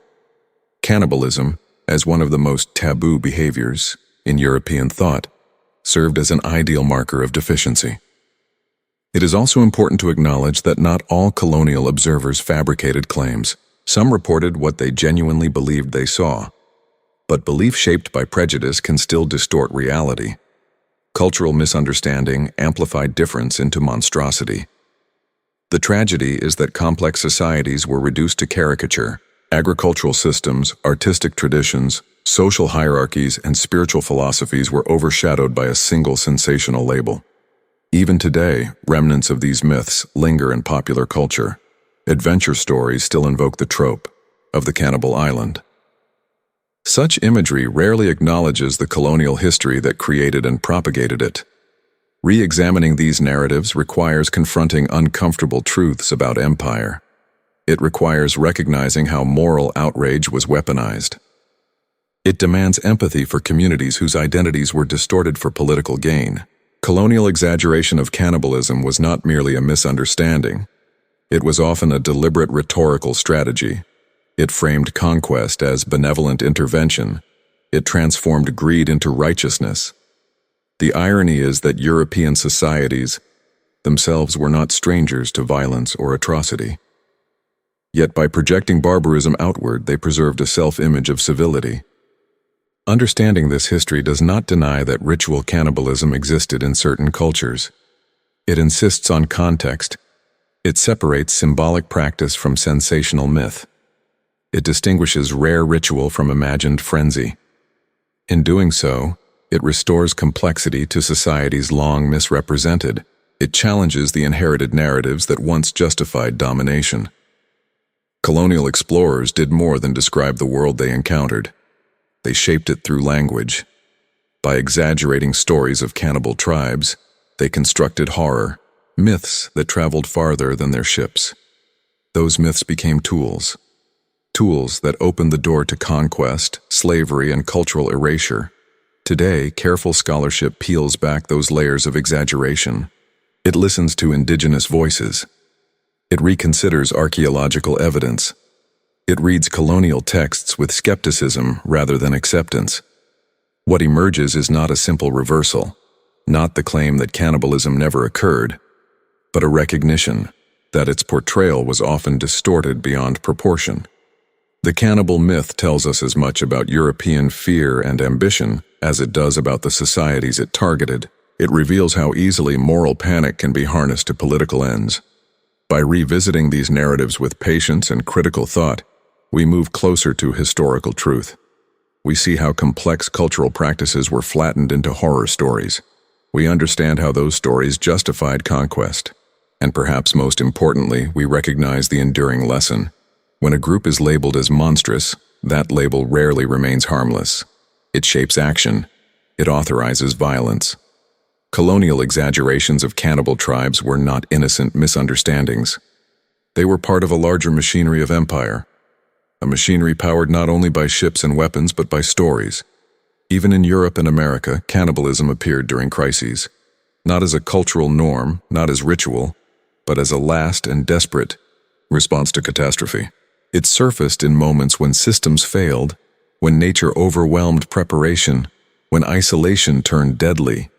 Cannibalism, as one of the most taboo behaviors in European thought, served as an ideal marker of deficiency. It is also important to acknowledge that not all colonial observers fabricated claims. Some reported what they genuinely believed they saw. But belief shaped by prejudice can still distort reality. Cultural misunderstanding amplified difference into monstrosity. The tragedy is that complex societies were reduced to caricature. Agricultural systems, artistic traditions, social hierarchies, and spiritual philosophies were overshadowed by a single sensational label. Even today, remnants of these myths linger in popular culture. Adventure stories still invoke the trope of the cannibal island. Such imagery rarely acknowledges the colonial history that created and propagated it. Re-examining these narratives requires confronting uncomfortable truths about empire. It requires recognizing how moral outrage was weaponized. It demands empathy for communities whose identities were distorted for political gain. Colonial exaggeration of cannibalism was not merely a misunderstanding. It was often a deliberate rhetorical strategy. It framed conquest as benevolent intervention. It transformed greed into righteousness. The irony is that European societies themselves were not strangers to violence or atrocity. Yet by projecting barbarism outward, they preserved a self-image of civility. Understanding this history does not deny that ritual cannibalism existed in certain cultures. It insists on context. It separates symbolic practice from sensational myth. It distinguishes rare ritual from imagined frenzy. In doing so, it restores complexity to societies long misrepresented. It challenges the inherited narratives that once justified domination. Colonial explorers did more than describe the world they encountered. They shaped it through language. By exaggerating stories of cannibal tribes, they constructed horror, myths that traveled farther than their ships. Those myths became tools that opened the door to conquest, slavery, and cultural erasure. Today, careful scholarship peels back those layers of exaggeration. It listens to indigenous voices. It reconsiders archaeological evidence. It reads colonial texts with skepticism rather than acceptance. What emerges is not a simple reversal, not the claim that cannibalism never occurred, but a recognition that its portrayal was often distorted beyond proportion. The cannibal myth tells us as much about European fear and ambition as it does about the societies it targeted. It reveals how easily moral panic can be harnessed to political ends. By revisiting these narratives with patience and critical thought, we move closer to historical truth. We see how complex cultural practices were flattened into horror stories. We understand how those stories justified conquest. And perhaps most importantly, we recognize the enduring lesson. When a group is labeled as monstrous, that label rarely remains harmless. It shapes action. It authorizes violence. Colonial exaggerations of cannibal tribes were not innocent misunderstandings. They were part of a larger machinery of empire, a machinery powered not only by ships and weapons but by stories. Even in Europe and America, cannibalism appeared during crises, not as a cultural norm, not as ritual, but as a last and desperate response to catastrophe. It surfaced in moments when systems failed, when nature overwhelmed preparation, when isolation turned deadly.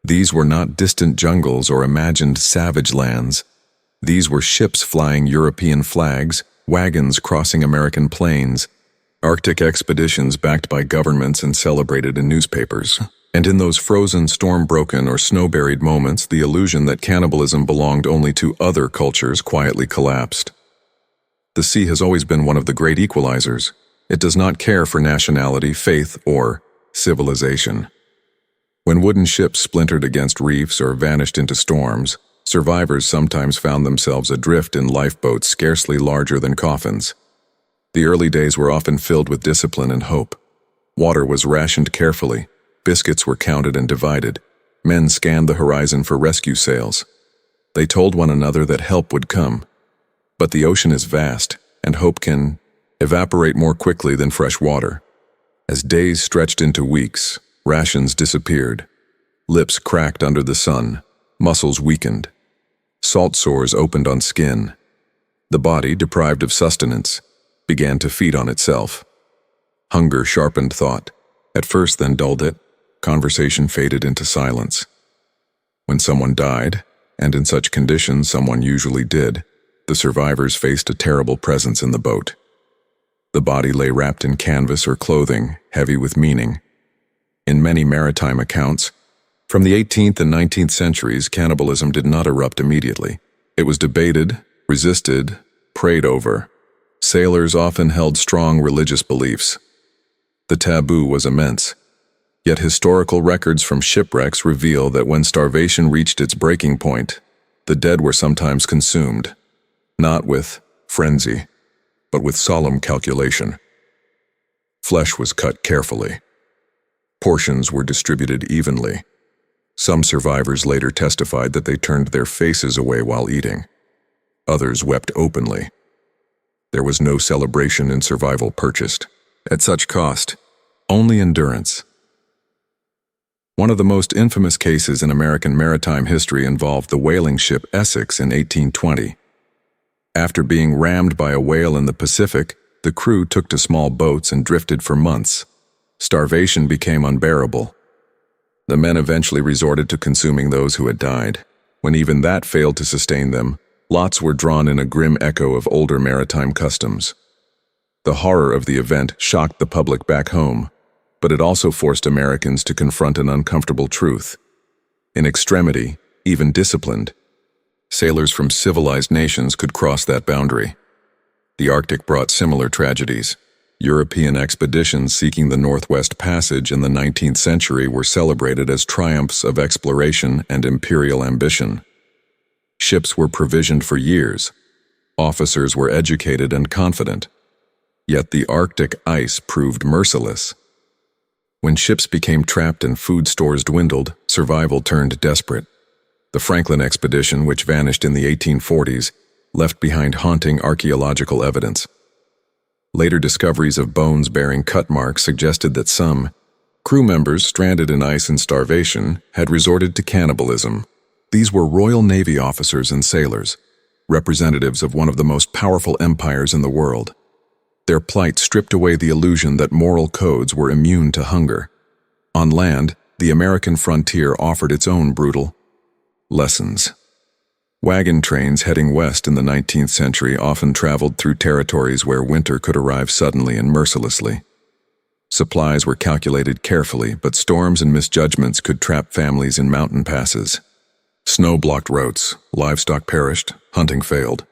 These were not distant jungles or imagined savage lands. These were ships flying European flags, wagons crossing American plains, Arctic expeditions backed by governments and celebrated in newspapers. And in those frozen, storm-broken, or snow-buried moments, the illusion that cannibalism belonged only to other cultures quietly collapsed. The sea has always been one of the great equalizers. It does not care for nationality, faith, or civilization. When wooden ships splintered against reefs or vanished into storms, survivors sometimes found themselves adrift in lifeboats scarcely larger than coffins. The early days were often filled with discipline and hope. Water was rationed carefully. Biscuits were counted and divided. Men scanned the horizon for rescue sails. They told one another that help would come. But the ocean is vast, and hope can evaporate more quickly than fresh water. As days stretched into weeks, rations disappeared. Lips cracked under the sun. Muscles weakened. Salt sores opened on skin. The body, deprived of sustenance, began to feed on itself. Hunger sharpened thought. At first, then dulled it. Conversation faded into silence. When someone died, and in such conditions someone usually did, the survivors faced a terrible presence in the boat. The body lay wrapped in canvas or clothing, heavy with meaning. In many maritime accounts, from the 18th and 19th centuries, cannibalism did not erupt immediately. It was debated, resisted, prayed over. Sailors often held strong religious beliefs. The taboo was immense. Yet historical records from shipwrecks reveal that when starvation reached its breaking point, the dead were sometimes consumed, not with frenzy, but with solemn calculation. Flesh was cut carefully. Portions were distributed evenly. Some survivors later testified that they turned their faces away while eating. Others wept openly. There was no celebration in survival purchased. At such cost, only endurance. One of the most infamous cases in American maritime history involved the whaling ship Essex in 1820. After being rammed by a whale in the Pacific, the crew took to small boats and drifted for months. Starvation became unbearable. The men eventually resorted to consuming those who had died. When even that failed to sustain them, lots were drawn in a grim echo of older maritime customs. The horror of the event shocked the public back home, but it also forced Americans to confront an uncomfortable truth. In extremity, even disciplined, sailors from civilized nations could cross that boundary. The Arctic brought similar tragedies. European expeditions seeking the Northwest Passage in the 19th century were celebrated as triumphs of exploration and imperial ambition. Ships were provisioned for years. Officers were educated and confident. Yet the Arctic ice proved merciless. When ships became trapped and food stores dwindled, survival turned desperate. The Franklin expedition, which vanished in the 1840s, left behind haunting archaeological evidence. Later discoveries of bones bearing cut marks suggested that some crew members stranded in ice and starvation had resorted to cannibalism. These were Royal Navy officers and sailors, representatives of one of the most powerful empires in the world. Their plight stripped away the illusion that moral codes were immune to hunger. On land, the American frontier offered its own brutal lessons. Wagon trains heading west in the 19th century often traveled through territories where winter could arrive suddenly and mercilessly. Supplies were calculated carefully, but storms and misjudgments could trap families in mountain passes. Snow blocked roads, livestock perished, hunting failed.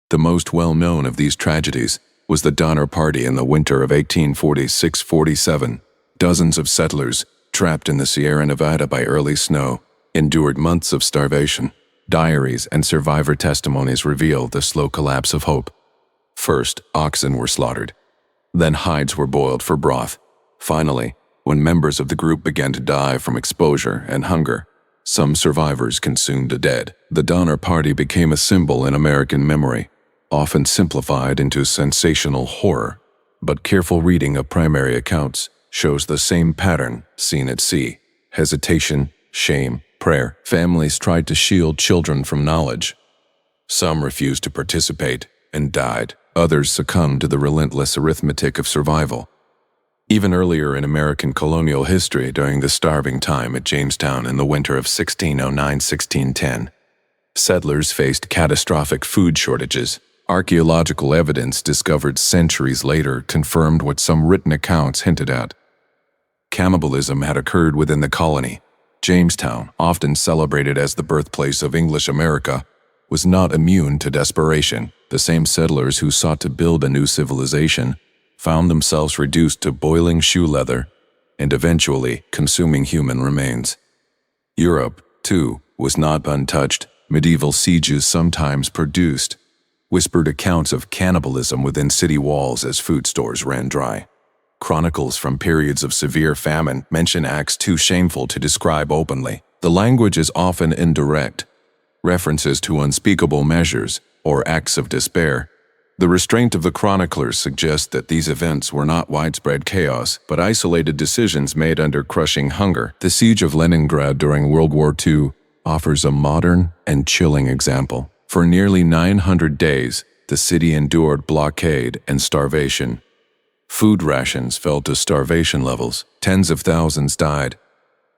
The most well-known of these tragedies was the Donner Party in the winter of 1846-47. Dozens of settlers, trapped in the Sierra Nevada by early snow, endured months of starvation. Diaries and survivor testimonies reveal the slow collapse of hope. First, oxen were slaughtered. Then hides were boiled for broth. Finally, when members of the group began to die from exposure and hunger, some survivors consumed the dead. The Donner Party became a symbol in American memory, often simplified into sensational horror. But careful reading of primary accounts shows the same pattern seen at sea: hesitation, shame, prayer. Families tried to shield children from knowledge. Some refused to participate and died. Others succumbed to the relentless arithmetic of survival. Even earlier in American colonial history, during the starving time at Jamestown in the winter of 1609-1610, settlers faced catastrophic food shortages. Archaeological evidence discovered centuries later confirmed what some written accounts hinted at. Cannibalism had occurred within the colony. Jamestown, often celebrated as the birthplace of English America, was not immune to desperation. The same settlers who sought to build a new civilization found themselves reduced to boiling shoe leather and eventually consuming human remains. Europe, too, was not untouched. Medieval sieges sometimes produced whispered accounts of cannibalism within city walls as food stores ran dry. Chronicles from periods of severe famine mention acts too shameful to describe openly. The language is often indirect, references to unspeakable measures or acts of despair. The restraint of the chroniclers suggests that these events were not widespread chaos, but isolated decisions made under crushing hunger. The siege of Leningrad during World War II offers a modern and chilling example. For nearly 900 days, the city endured blockade and starvation. Food rations fell to starvation levels. Tens of thousands died.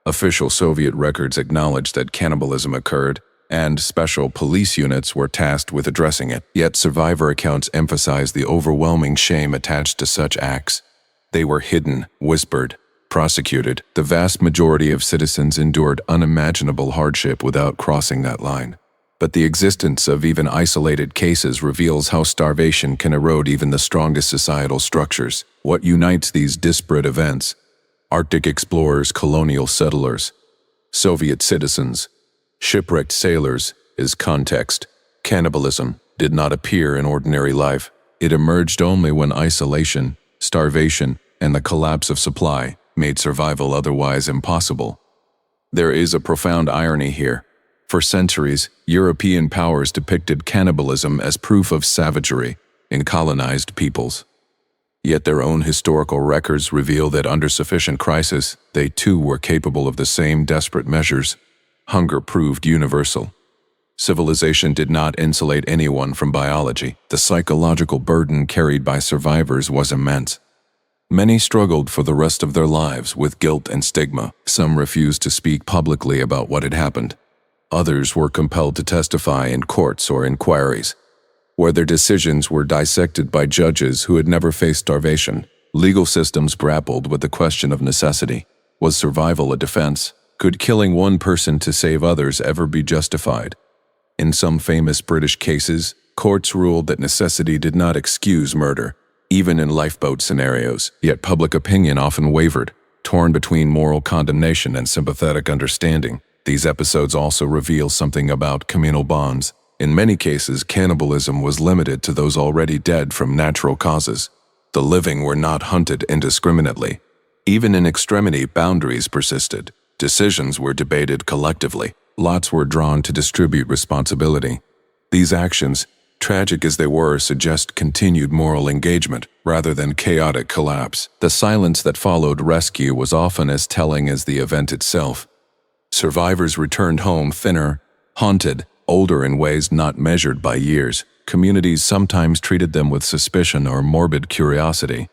Official Soviet records acknowledged that cannibalism occurred, and special police units were tasked with addressing it. Yet survivor accounts emphasize the overwhelming shame attached to such acts. They were hidden, whispered, prosecuted. The vast majority of citizens endured unimaginable hardship without crossing that line. But the existence of even isolated cases reveals how starvation can erode even the strongest societal structures. What unites these disparate events? Arctic explorers, colonial settlers, Soviet citizens, shipwrecked sailors is context. Cannibalism did not appear in ordinary life. It emerged only when isolation, starvation, and the collapse of supply made survival otherwise impossible. There is a profound irony here. For centuries, European powers depicted cannibalism as proof of savagery in colonized peoples. Yet their own historical records reveal that under sufficient crisis, they too were capable of the same desperate measures. Hunger proved universal. Civilization did not insulate anyone from biology. The psychological burden carried by survivors was immense. Many struggled for the rest of their lives with guilt and stigma. Some refused to speak publicly about what had happened. Others were compelled to testify in courts or inquiries, where their decisions were dissected by judges who had never faced starvation. Legal systems grappled with the question of necessity. Was survival a defense? Could killing one person to save others ever be justified? In some famous British cases, courts ruled that necessity did not excuse murder, even in lifeboat scenarios. Yet public opinion often wavered, torn between moral condemnation and sympathetic understanding. These episodes also reveal something about communal bonds. In many cases, cannibalism was limited to those already dead from natural causes. The living were not hunted indiscriminately. Even in extremity, boundaries persisted. Decisions were debated collectively. Lots were drawn to distribute responsibility. These actions, tragic as they were, suggest continued moral engagement rather than chaotic collapse. The silence that followed rescue was often as telling as the event itself. Survivors returned home thinner, haunted, older in ways not measured by years. Communities sometimes treated them with suspicion or morbid curiosity.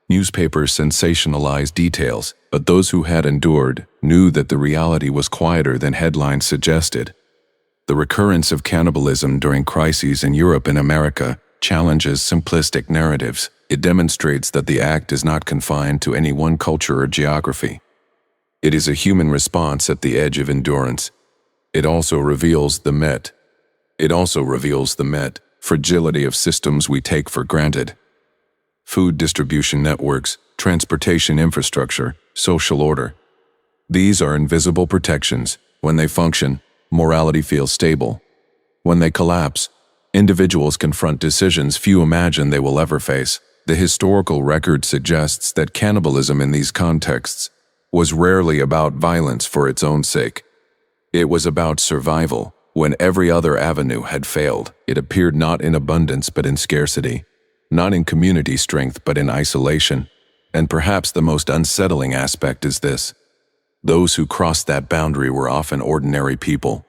Newspapers sensationalized details, but those who had endured knew that the reality was quieter than headlines suggested. The recurrence of cannibalism during crises in Europe and America challenges simplistic narratives. It demonstrates that the act is not confined to any one culture or geography. It is a human response at the edge of endurance. It also reveals the fragility of systems we take for granted. Food distribution networks, transportation infrastructure, social order. These are invisible protections. When they function, morality feels stable. When they collapse, individuals confront decisions few imagine they will ever face. The historical record suggests that cannibalism in these contexts was rarely about violence for its own sake. It was about survival. When every other avenue had failed, it appeared not in abundance but in scarcity, not in community strength but in isolation. And perhaps the most unsettling aspect is this: those who crossed that boundary were often ordinary people.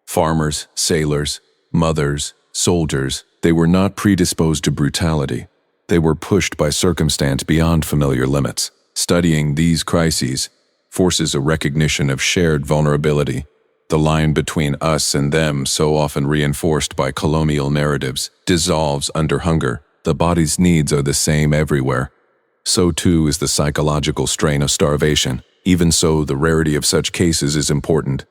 Farmers, sailors, mothers, soldiers. They were not predisposed to brutality. They were pushed by circumstance beyond familiar limits. Studying these crises forces a recognition of shared vulnerability. The line between us and them, so often reinforced by colonial narratives, dissolves under hunger. The body's needs are the same everywhere. So too is the psychological strain of starvation. Even so, the rarity of such cases is important.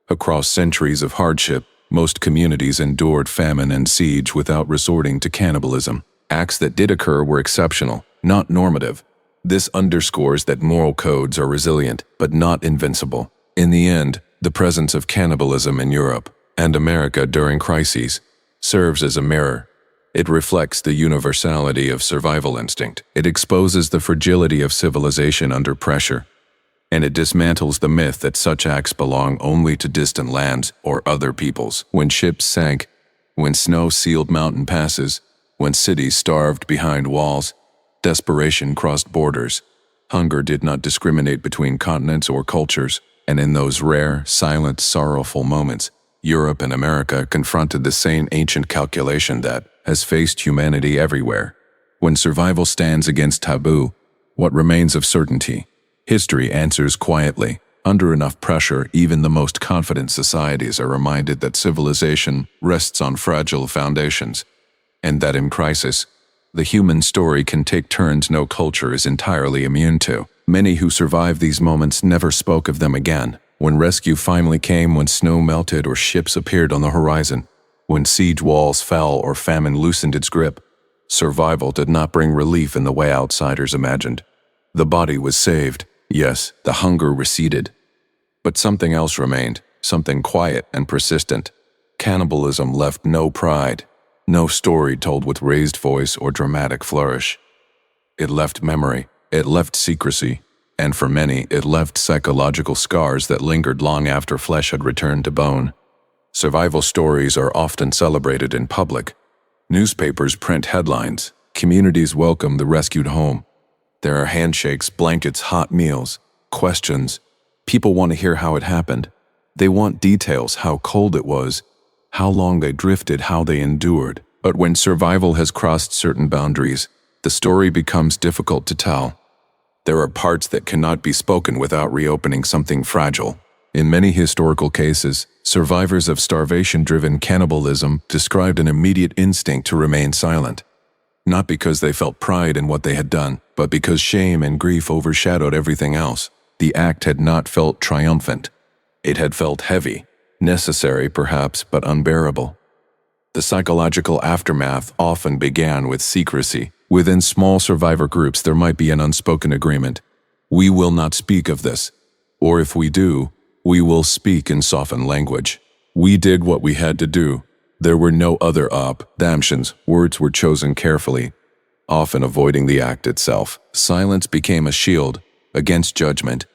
Across centuries of hardship, most communities endured famine and siege without resorting to cannibalism. Acts that did occur were exceptional, not normative. This underscores that moral codes are resilient, but not invincible. In the end, the presence of cannibalism in Europe and America during crises serves as a mirror. It reflects the universality of survival instinct. It exposes the fragility of civilization under pressure. And it dismantles the myth that such acts belong only to distant lands or other peoples. When ships sank, when snow sealed mountain passes, when cities starved behind walls, desperation crossed borders. Hunger did not discriminate between continents or cultures. And in those rare, silent, sorrowful moments, Europe and America confronted the same ancient calculation that has faced humanity everywhere. When survival stands against taboo, what remains of certainty? History answers quietly. Under enough pressure, even the most confident societies are reminded that civilization rests on fragile foundations, and that in crisis, the human story can take turns no culture is entirely immune to. Many who survived these moments never spoke of them again. When rescue finally came, when snow melted or ships appeared on the horizon, when siege walls fell or famine loosened its grip, survival did not bring relief in the way outsiders imagined. The body was saved. Yes, the hunger receded. But something else remained, something quiet and persistent. Cannibalism left no pride, no story told with raised voice or dramatic flourish. It left memory. It left secrecy, and for many, it left psychological scars that lingered long after flesh had returned to bone. Survival stories are often celebrated in public. Newspapers print headlines. Communities welcome the rescued home. There are handshakes, blankets, hot meals, questions. People want to hear how it happened. They want details: how cold it was, how long they drifted, how they endured. But when survival has crossed certain boundaries, the story becomes difficult to tell. There are parts that cannot be spoken without reopening something fragile. In many historical cases, survivors of starvation-driven cannibalism described an immediate instinct to remain silent. Not because they felt pride in what they had done, but because shame and grief overshadowed everything else. The act had not felt triumphant. It had felt heavy, necessary perhaps, but unbearable. The psychological aftermath often began with secrecy. Within small survivor groups, there might be an unspoken agreement. We will not speak of this. Or if we do, we will speak in softened language. We did what we had to do. There were no other options. Words were chosen carefully, often avoiding the act itself. Silence became a shield against judgment,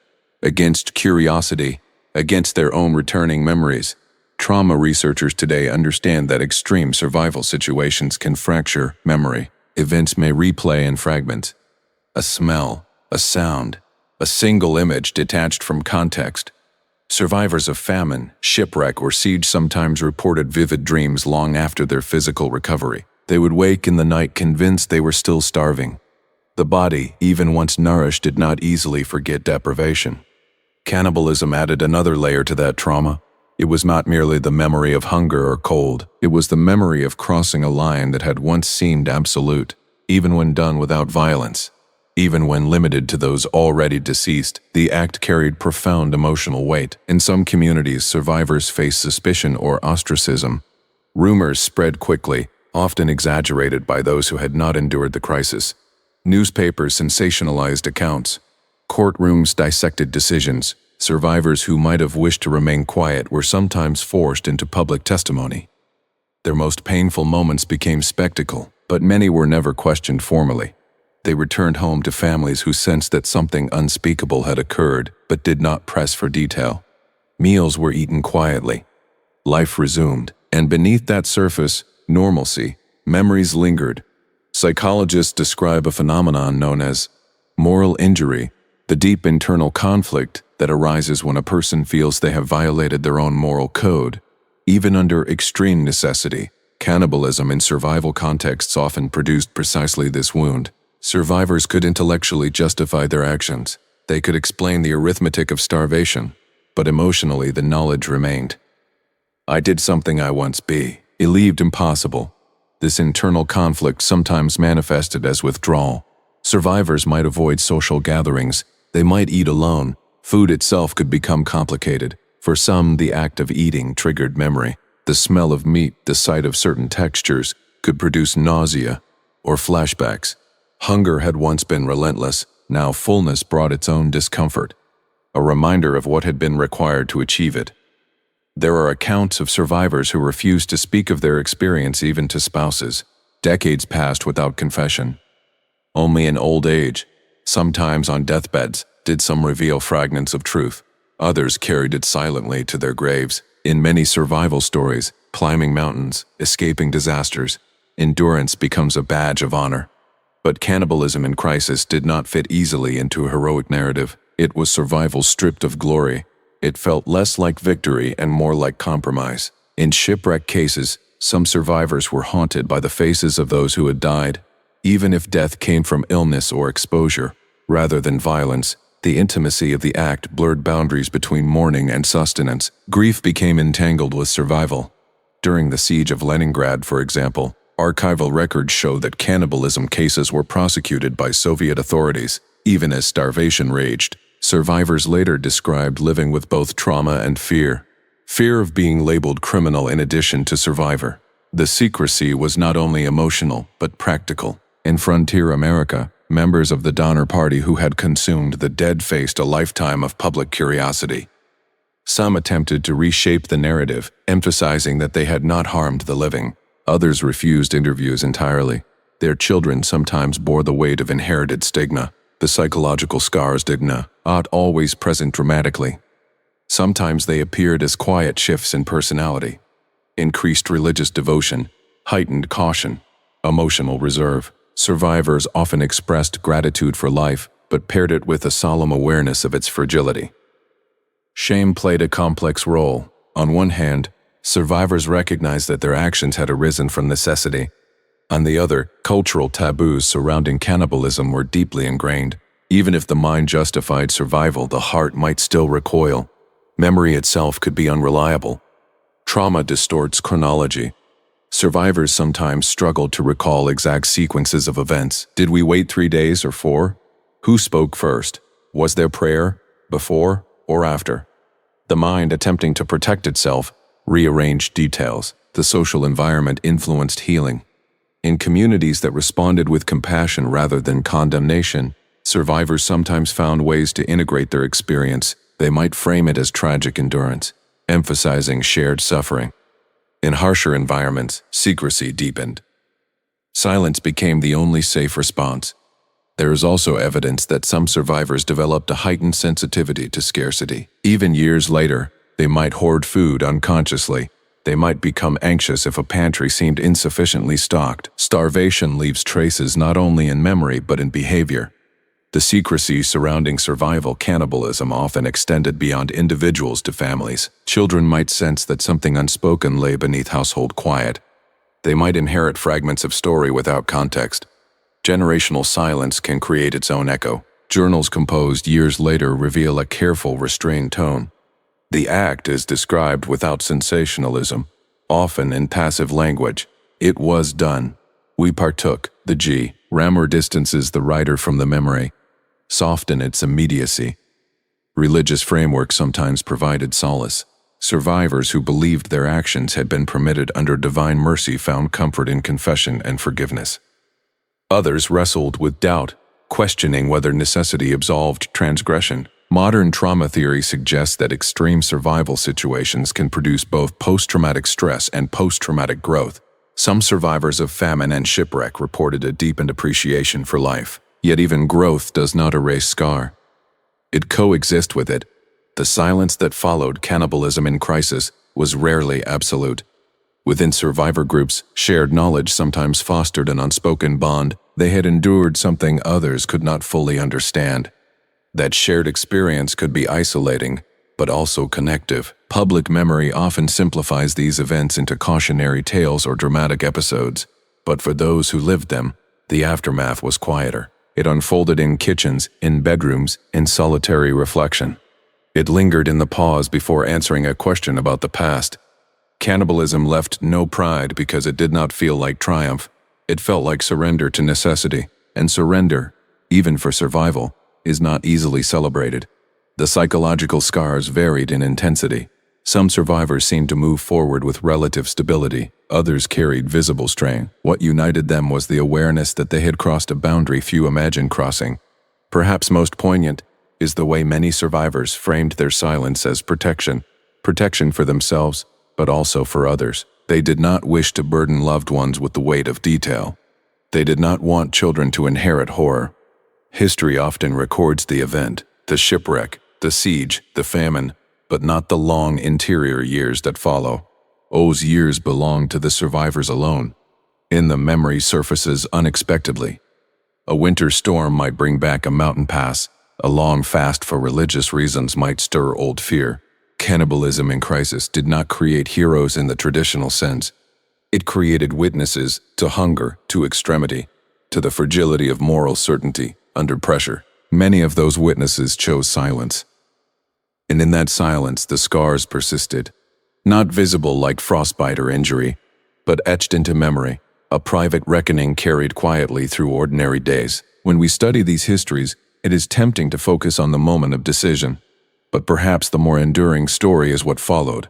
against curiosity, against their own returning memories. Trauma researchers today understand that extreme survival situations can fracture memory. Events may replay in fragments. A smell, a sound, a single image detached from context. Survivors of famine, shipwreck, or siege sometimes reported vivid dreams long after their physical recovery. They would wake in the night convinced they were still starving. The body, even once nourished, did not easily forget deprivation. Cannibalism added another layer to that trauma. It was not merely the memory of hunger or cold, it was the memory of crossing a line that had once seemed absolute, even when done without violence. Even when limited to those already deceased, the act carried profound emotional weight. In some communities, survivors faced suspicion or ostracism. Rumors spread quickly, often exaggerated by those who had not endured the crisis. Newspapers sensationalized accounts. Courtrooms dissected decisions. Survivors who might have wished to remain quiet were sometimes forced into public testimony. Their most painful moments became spectacle, but many were never questioned formally. They returned home to families who sensed that something unspeakable had occurred, but did not press for detail. Meals were eaten quietly. Life resumed, and beneath that surface, normalcy, memories lingered. Psychologists describe a phenomenon known as moral injury, the deep internal conflict that arises when a person feels they have violated their own moral code. Even under extreme necessity, cannibalism in survival contexts often produced precisely this wound. Survivors could intellectually justify their actions. They could explain the arithmetic of starvation, but emotionally the knowledge remained. I did something I once believed impossible. This internal conflict sometimes manifested as withdrawal. Survivors might avoid social gatherings. They might eat alone. Food itself could become complicated. For some, the act of eating triggered memory. The smell of meat, the sight of certain textures, could produce nausea or flashbacks. Hunger had once been relentless, now fullness brought its own discomfort, a reminder of what had been required to achieve it. There are accounts of survivors who refused to speak of their experience even to spouses. Decades passed without confession. Only in old age, sometimes on deathbeds, did some reveal fragments of truth. Others carried it silently to their graves. In many survival stories, climbing mountains, escaping disasters, endurance becomes a badge of honor. But cannibalism in crisis did not fit easily into a heroic narrative. It was survival stripped of glory. It felt less like victory and more like compromise. In shipwreck cases, some survivors were haunted by the faces of those who had died. Even if death came from illness or exposure, rather than violence, the intimacy of the act blurred boundaries between mourning and sustenance. Grief became entangled with survival. During the siege of Leningrad, for example, archival records show that cannibalism cases were prosecuted by Soviet authorities, even as starvation raged. Survivors later described living with both trauma and fear. Fear of being labeled criminal in addition to survivor. The secrecy was not only emotional, but practical. In frontier America, members of the Donner Party who had consumed the dead faced a lifetime of public curiosity. Some attempted to reshape the narrative, emphasizing that they had not harmed the living. Others refused interviews entirely. Their children sometimes bore the weight of inherited stigma. The psychological scars did not always present dramatically. Sometimes they appeared as quiet shifts in personality. Increased religious devotion, heightened caution, emotional reserve. Survivors often expressed gratitude for life, but paired it with a solemn awareness of its fragility. Shame played a complex role. On one hand, survivors recognized that their actions had arisen from necessity. On the other, cultural taboos surrounding cannibalism were deeply ingrained. Even if the mind justified survival, the heart might still recoil. Memory itself could be unreliable. Trauma distorts chronology. Survivors sometimes struggled to recall exact sequences of events. Did we wait 3 days or 4? Who spoke first? Was there prayer, before or after? The mind, attempting to protect itself, rearranged details. The social environment influenced healing. In communities that responded with compassion rather than condemnation, survivors sometimes found ways to integrate their experience. They might frame it as tragic endurance, emphasizing shared suffering. In harsher environments, secrecy deepened. Silence became the only safe response. There is also evidence that some survivors developed a heightened sensitivity to scarcity. Even years later, they might hoard food unconsciously. They might become anxious if a pantry seemed insufficiently stocked. Starvation leaves traces not only in memory but in behavior. The secrecy surrounding survival cannibalism often extended beyond individuals to families. Children might sense that something unspoken lay beneath household quiet. They might inherit fragments of story without context. Generational silence can create its own echo. Journals composed years later reveal a careful, restrained tone. The act is described without sensationalism, often in passive language. It was done. We partook. The G. Rammer distances the writer from the memory, soft in its immediacy. Religious frameworks sometimes provided solace. Survivors who believed their actions had been permitted under divine mercy found comfort in confession and forgiveness. Others wrestled with doubt, questioning whether necessity absolved transgression. Modern trauma theory suggests that extreme survival situations can produce both post-traumatic stress and post-traumatic growth. Some survivors of famine and shipwreck reported a deepened appreciation for life. Yet even growth does not erase scar. It coexists with it. The silence that followed cannibalism in crisis was rarely absolute. Within survivor groups, shared knowledge sometimes fostered an unspoken bond. They had endured something others could not fully understand. That shared experience could be isolating, but also connective. Public memory often simplifies these events into cautionary tales or dramatic episodes, but for those who lived them, the aftermath was quieter. It unfolded in kitchens, in bedrooms, in solitary reflection. It lingered in the pause before answering a question about the past. Cannibalism left no pride because it did not feel like triumph. It felt like surrender to necessity, and surrender, even for survival, is not easily celebrated. The psychological scars varied in intensity. Some survivors seemed to move forward with relative stability, others carried visible strain. What united them was the awareness that they had crossed a boundary few imagined crossing. Perhaps most poignant is the way many survivors framed their silence as protection for themselves, but also for others. They did not wish to burden loved ones with the weight of detail. They did not want children to inherit horror. History often records the event, the shipwreck, the siege, the famine, but not the long interior years that follow. Those years belong to the survivors alone. In them, memory surfaces unexpectedly. A winter storm might bring back a mountain pass. A long fast for religious reasons might stir old fear. Cannibalism in crisis did not create heroes in the traditional sense. It created witnesses to hunger, to extremity, to the fragility of moral certainty under pressure. Many of those witnesses chose silence. And in that silence, the scars persisted. Not visible like frostbite or injury, but etched into memory, a private reckoning carried quietly through ordinary days. When we study these histories, it is tempting to focus on the moment of decision. But perhaps the more enduring story is what followed.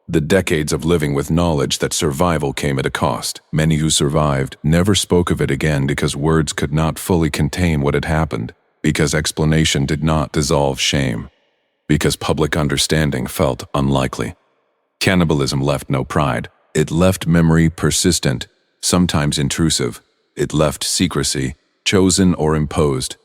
The decades of living with knowledge that survival came at a cost. Many who survived never spoke of it again because words could not fully contain what had happened, because explanation did not dissolve shame, because public understanding felt unlikely. Cannibalism left no pride. It left memory persistent, sometimes intrusive. It left secrecy, chosen or imposed.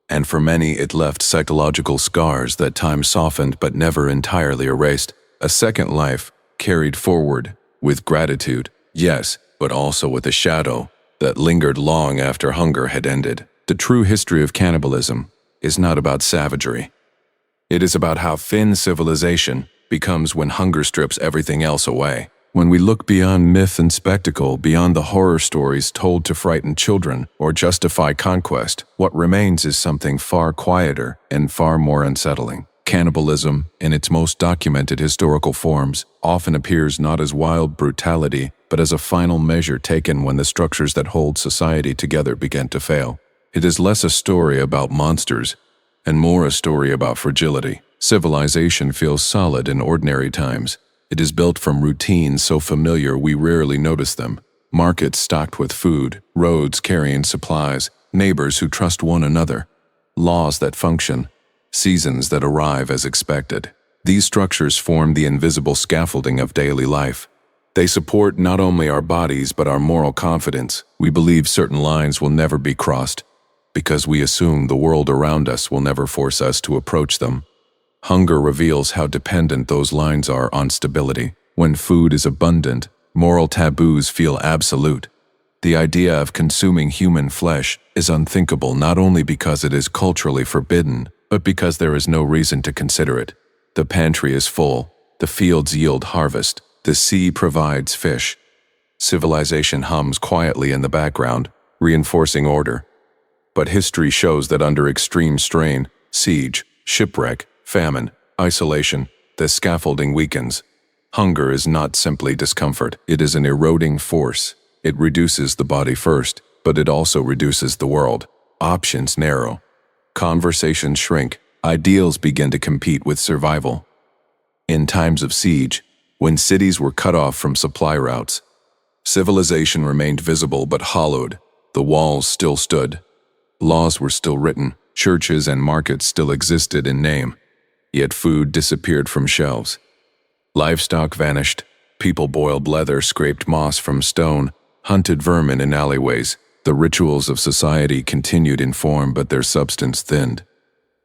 And for many, it left psychological scars that time softened but never entirely erased. A second life, carried forward, with gratitude, yes, but also with a shadow that lingered long after hunger had ended. The true history of cannibalism is not about savagery. It is about how thin civilization becomes when hunger strips everything else away. When we look beyond myth and spectacle, beyond the horror stories told to frighten children or justify conquest, what remains is something far quieter and far more unsettling. Cannibalism, in its most documented historical forms, often appears not as wild brutality, but as a final measure taken when the structures that hold society together begin to fail. It is less a story about monsters and more a story about fragility. Civilization feels solid in ordinary times. It is built from routines so familiar we rarely notice them. Markets stocked with food, roads carrying supplies, neighbors who trust one another, laws that function, seasons that arrive as expected. These structures form the invisible scaffolding of daily life. They support not only our bodies but our moral confidence. We believe certain lines will never be crossed because we assume the world around us will never force us to approach them. Hunger reveals how dependent those lines are on stability. When food is abundant, moral taboos feel absolute. The idea of consuming human flesh is unthinkable not only because it is culturally forbidden, but because there is no reason to consider it. The pantry is full, the fields yield harvest, the sea provides fish. Civilization hums quietly in the background, reinforcing order. But history shows that under extreme strain, siege, shipwreck, famine, isolation, the scaffolding weakens. Hunger is not simply discomfort, it is an eroding force. It reduces the body first, but it also reduces the world. Options narrow. Conversations shrink. Ideals begin to compete with survival. In times of siege, when cities were cut off from supply routes, civilization remained visible but hollowed. The walls still stood. Laws were still written. Churches and markets still existed in name. Yet food disappeared from shelves. Livestock vanished. People boiled leather, scraped moss from stone, hunted vermin in alleyways. The rituals of society continued in form, but their substance thinned.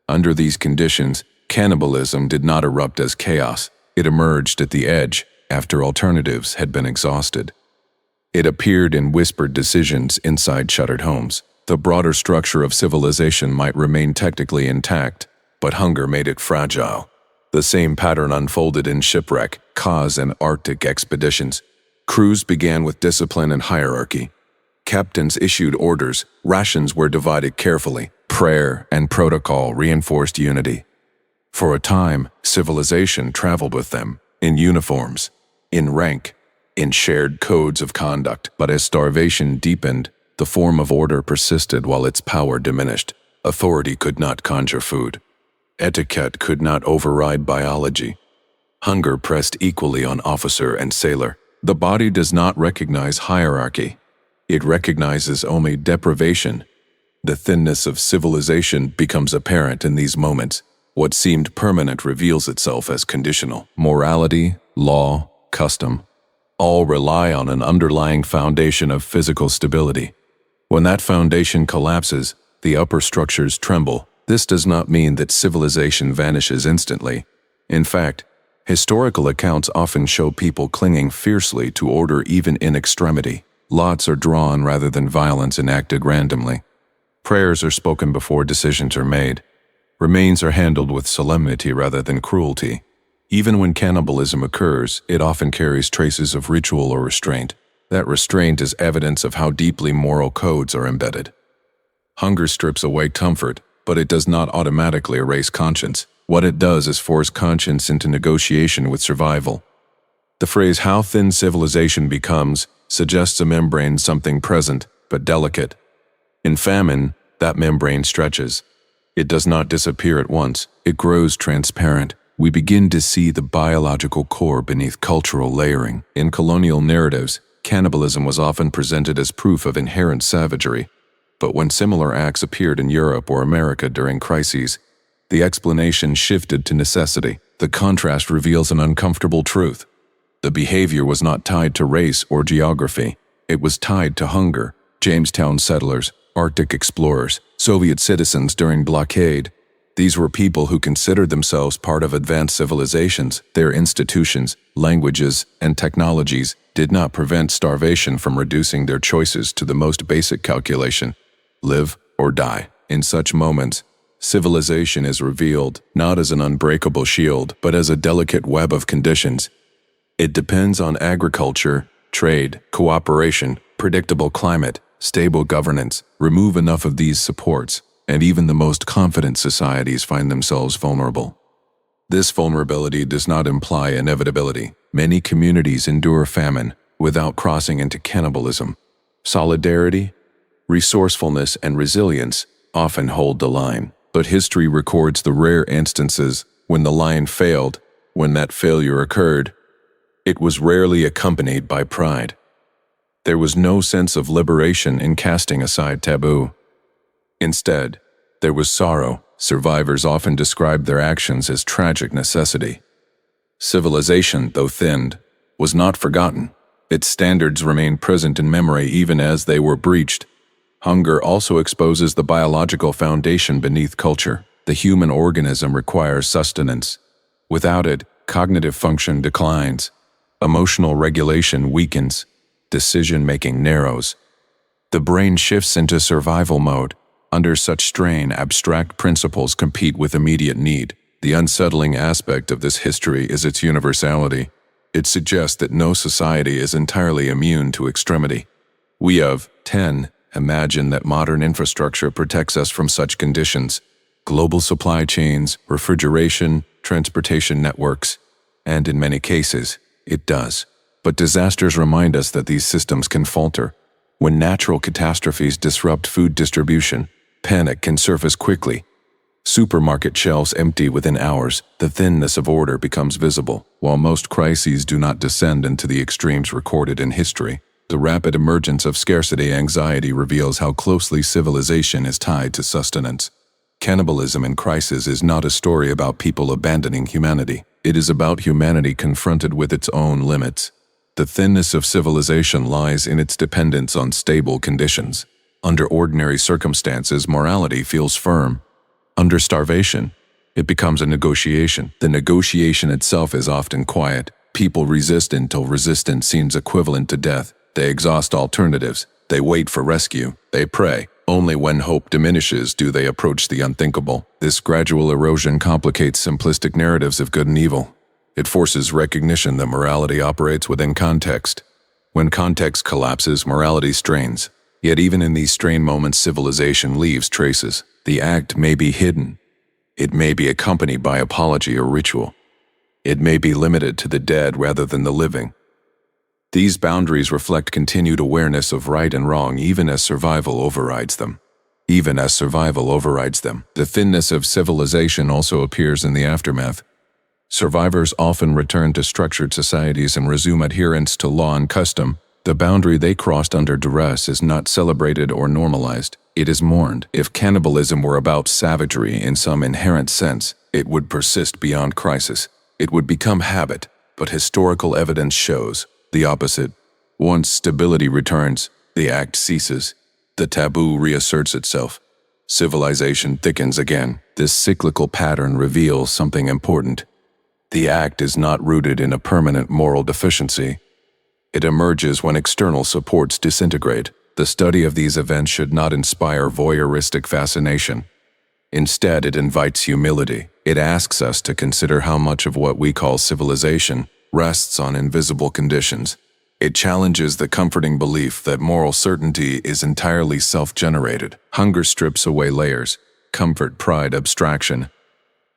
Under these conditions, cannibalism did not erupt as chaos. It emerged at the edge, after alternatives had been exhausted. It appeared in whispered decisions inside shuttered homes. The broader structure of civilization might remain technically intact, but hunger made it fragile. The same pattern unfolded in shipwreck, cause, and Arctic expeditions. Crews began with discipline and hierarchy. Captains issued orders, rations were divided carefully, prayer and protocol reinforced unity. For a time, civilization traveled with them, in uniforms, in rank, in shared codes of conduct. But as starvation deepened, the form of order persisted while its power diminished. Authority could not conjure food. Etiquette could not override biology. Hunger pressed equally on officer and sailor. The body does not recognize hierarchy. It recognizes only deprivation. The thinness of civilization becomes apparent in these moments. What seemed permanent reveals itself as conditional. Morality, law, custom, all rely on an underlying foundation of physical stability. When that foundation collapses, the upper structures tremble. This does not mean that civilization vanishes instantly. In fact, historical accounts often show people clinging fiercely to order even in extremity. Lots are drawn rather than violence enacted randomly. Prayers are spoken before decisions are made. Remains are handled with solemnity rather than cruelty. Even when cannibalism occurs, it often carries traces of ritual or restraint. That restraint is evidence of how deeply moral codes are embedded. Hunger strips away comfort, but it does not automatically erase conscience. What it does is force conscience into negotiation with survival. The phrase "how thin civilization becomes" suggests a membrane, something present but delicate. In famine, that membrane stretches. It does not disappear at once. It grows transparent. We begin to see the biological core beneath cultural layering. In colonial narratives, cannibalism was often presented as proof of inherent savagery. But when similar acts appeared in Europe or America during crises, the explanation shifted to necessity. The contrast reveals an uncomfortable truth. The behavior was not tied to race or geography. It was tied to hunger. Jamestown settlers, Arctic explorers, Soviet citizens during blockade. These were people who considered themselves part of advanced civilizations. Their institutions, languages, and technologies did not prevent starvation from reducing their choices to the most basic calculation: live or die. In such moments, civilization is revealed not as an unbreakable shield, but as a delicate web of conditions. It depends on agriculture, trade, cooperation, predictable climate, stable governance. Remove enough of these supports, and even the most confident societies find themselves vulnerable. This vulnerability does not imply inevitability. Many communities endure famine without crossing into cannibalism. Solidarity, resourcefulness, and resilience often hold the line, but history records the rare instances when the line failed. When that failure occurred, it was rarely accompanied by pride. There was no sense of liberation in casting aside taboo. Instead, there was sorrow. Survivors often described their actions as tragic necessity. Civilization, though thinned, was not forgotten. Its standards remained present in memory even as they were breached. Hunger also exposes the biological foundation beneath culture. The human organism requires sustenance. Without it, cognitive function declines. Emotional regulation weakens. Decision-making narrows. The brain shifts into survival mode. Under such strain, abstract principles compete with immediate need. The unsettling aspect of this history is its universality. It suggests that no society is entirely immune to extremity. We of 10 imagine that modern infrastructure protects us from such conditions. Global supply chains, refrigeration, transportation networks, and in many cases, it does. But disasters remind us that these systems can falter. When natural catastrophes disrupt food distribution, panic can surface quickly. Supermarket shelves empty within hours, the thinness of order becomes visible. While most crises do not descend into the extremes recorded in history, the rapid emergence of scarcity anxiety reveals how closely civilization is tied to sustenance. Cannibalism in crisis is not a story about people abandoning humanity. It is about humanity confronted with its own limits. The thinness of civilization lies in its dependence on stable conditions. Under ordinary circumstances, morality feels firm. Under starvation, it becomes a negotiation. The negotiation itself is often quiet. People resist until resistance seems equivalent to death. They exhaust alternatives. They wait for rescue. They pray. Only when hope diminishes do they approach the unthinkable. This gradual erosion complicates simplistic narratives of good and evil. It forces recognition that morality operates within context. When context collapses, morality strains. Yet even in these strained moments, civilization leaves traces. The act may be hidden. It may be accompanied by apology or ritual. It may be limited to the dead rather than the living. These boundaries reflect continued awareness of right and wrong even as survival overrides them. The thinness of civilization also appears in the aftermath. Survivors often return to structured societies and resume adherence to law and custom. The boundary they crossed under duress is not celebrated or normalized. It is mourned. If cannibalism were about savagery in some inherent sense, it would persist beyond crisis. It would become habit, but historical evidence shows the opposite. Once stability returns, the act ceases. The taboo reasserts itself. Civilization thickens again. This cyclical pattern reveals something important. The act is not rooted in a permanent moral deficiency. It emerges when external supports disintegrate. The study of these events should not inspire voyeuristic fascination. Instead, it invites humility. It asks us to consider how much of what we call civilization rests on invisible conditions. It challenges the comforting belief that moral certainty is entirely self-generated. Hunger strips away layers, comfort, pride, abstraction.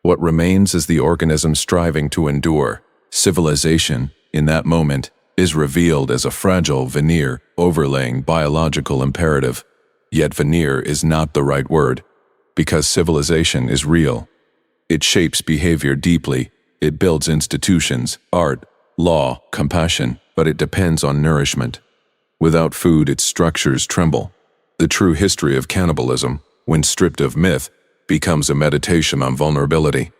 What remains is the organism striving to endure. Civilization, in that moment, is revealed as a fragile veneer overlaying biological imperative. Yet veneer is not the right word, because civilization is real. It shapes behavior deeply. It builds institutions, art, law, compassion, but it depends on nourishment. Without food, its structures tremble. The true history of cannibalism, when stripped of myth, becomes a meditation on vulnerability.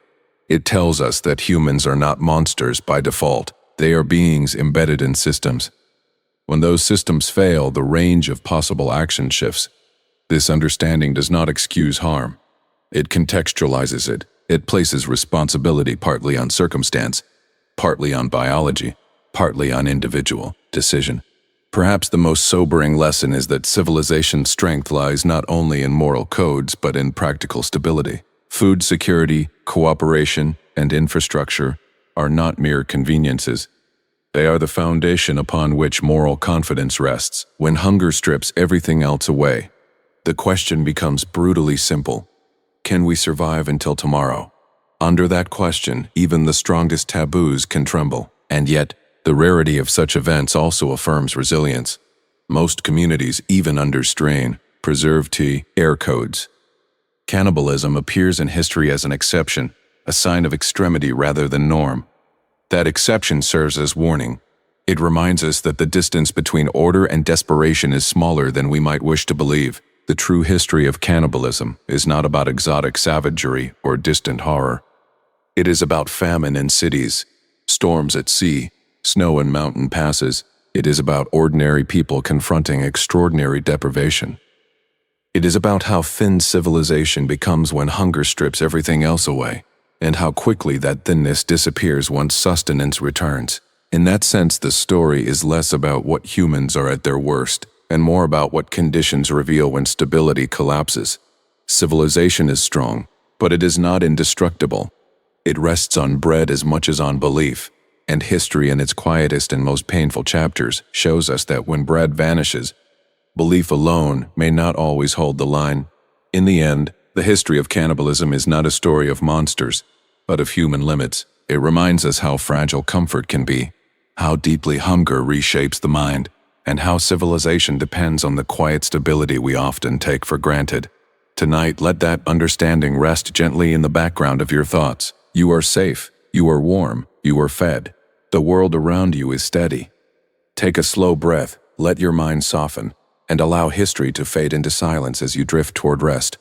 It tells us that humans are not monsters by default. They are beings embedded in systems. When those systems fail, the range of possible action shifts. This understanding does not excuse harm. It contextualizes it. It places responsibility partly on circumstance, partly on biology, partly on individual decision. Perhaps the most sobering lesson is that civilization's strength lies not only in moral codes but in practical stability. Food security, cooperation, and infrastructure are not mere conveniences. They are the foundation upon which moral confidence rests. When hunger strips everything else away, the question becomes brutally simple. Can we survive until tomorrow? Under that question, even the strongest taboos can tremble. And yet, the rarity of such events also affirms resilience. Most communities, even under strain, preserve air codes. Cannibalism appears in history as an exception, a sign of extremity rather than norm. That exception serves as warning. It reminds us that the distance between order and desperation is smaller than we might wish to believe. The true history of cannibalism is not about exotic savagery or distant horror. It is about famine in cities, storms at sea, snow and mountain passes. It is about ordinary people confronting extraordinary deprivation. It is about how thin civilization becomes when hunger strips everything else away, and how quickly that thinness disappears once sustenance returns. In that sense, the story is less about what humans are at their worst, and more about what conditions reveal when stability collapses. Civilization is strong, but it is not indestructible. It rests on bread as much as on belief, and history in its quietest and most painful chapters shows us that when bread vanishes, belief alone may not always hold the line. In the end, the history of cannibalism is not a story of monsters, but of human limits. it reminds us how fragile comfort can be, how deeply hunger reshapes the mind, and how civilization depends on the quiet stability we often take for granted. Tonight, let that understanding rest gently in the background of your thoughts. You are safe, you are warm, you are fed. The world around you is steady. Take a slow breath, let your mind soften, and allow history to fade into silence as you drift toward rest.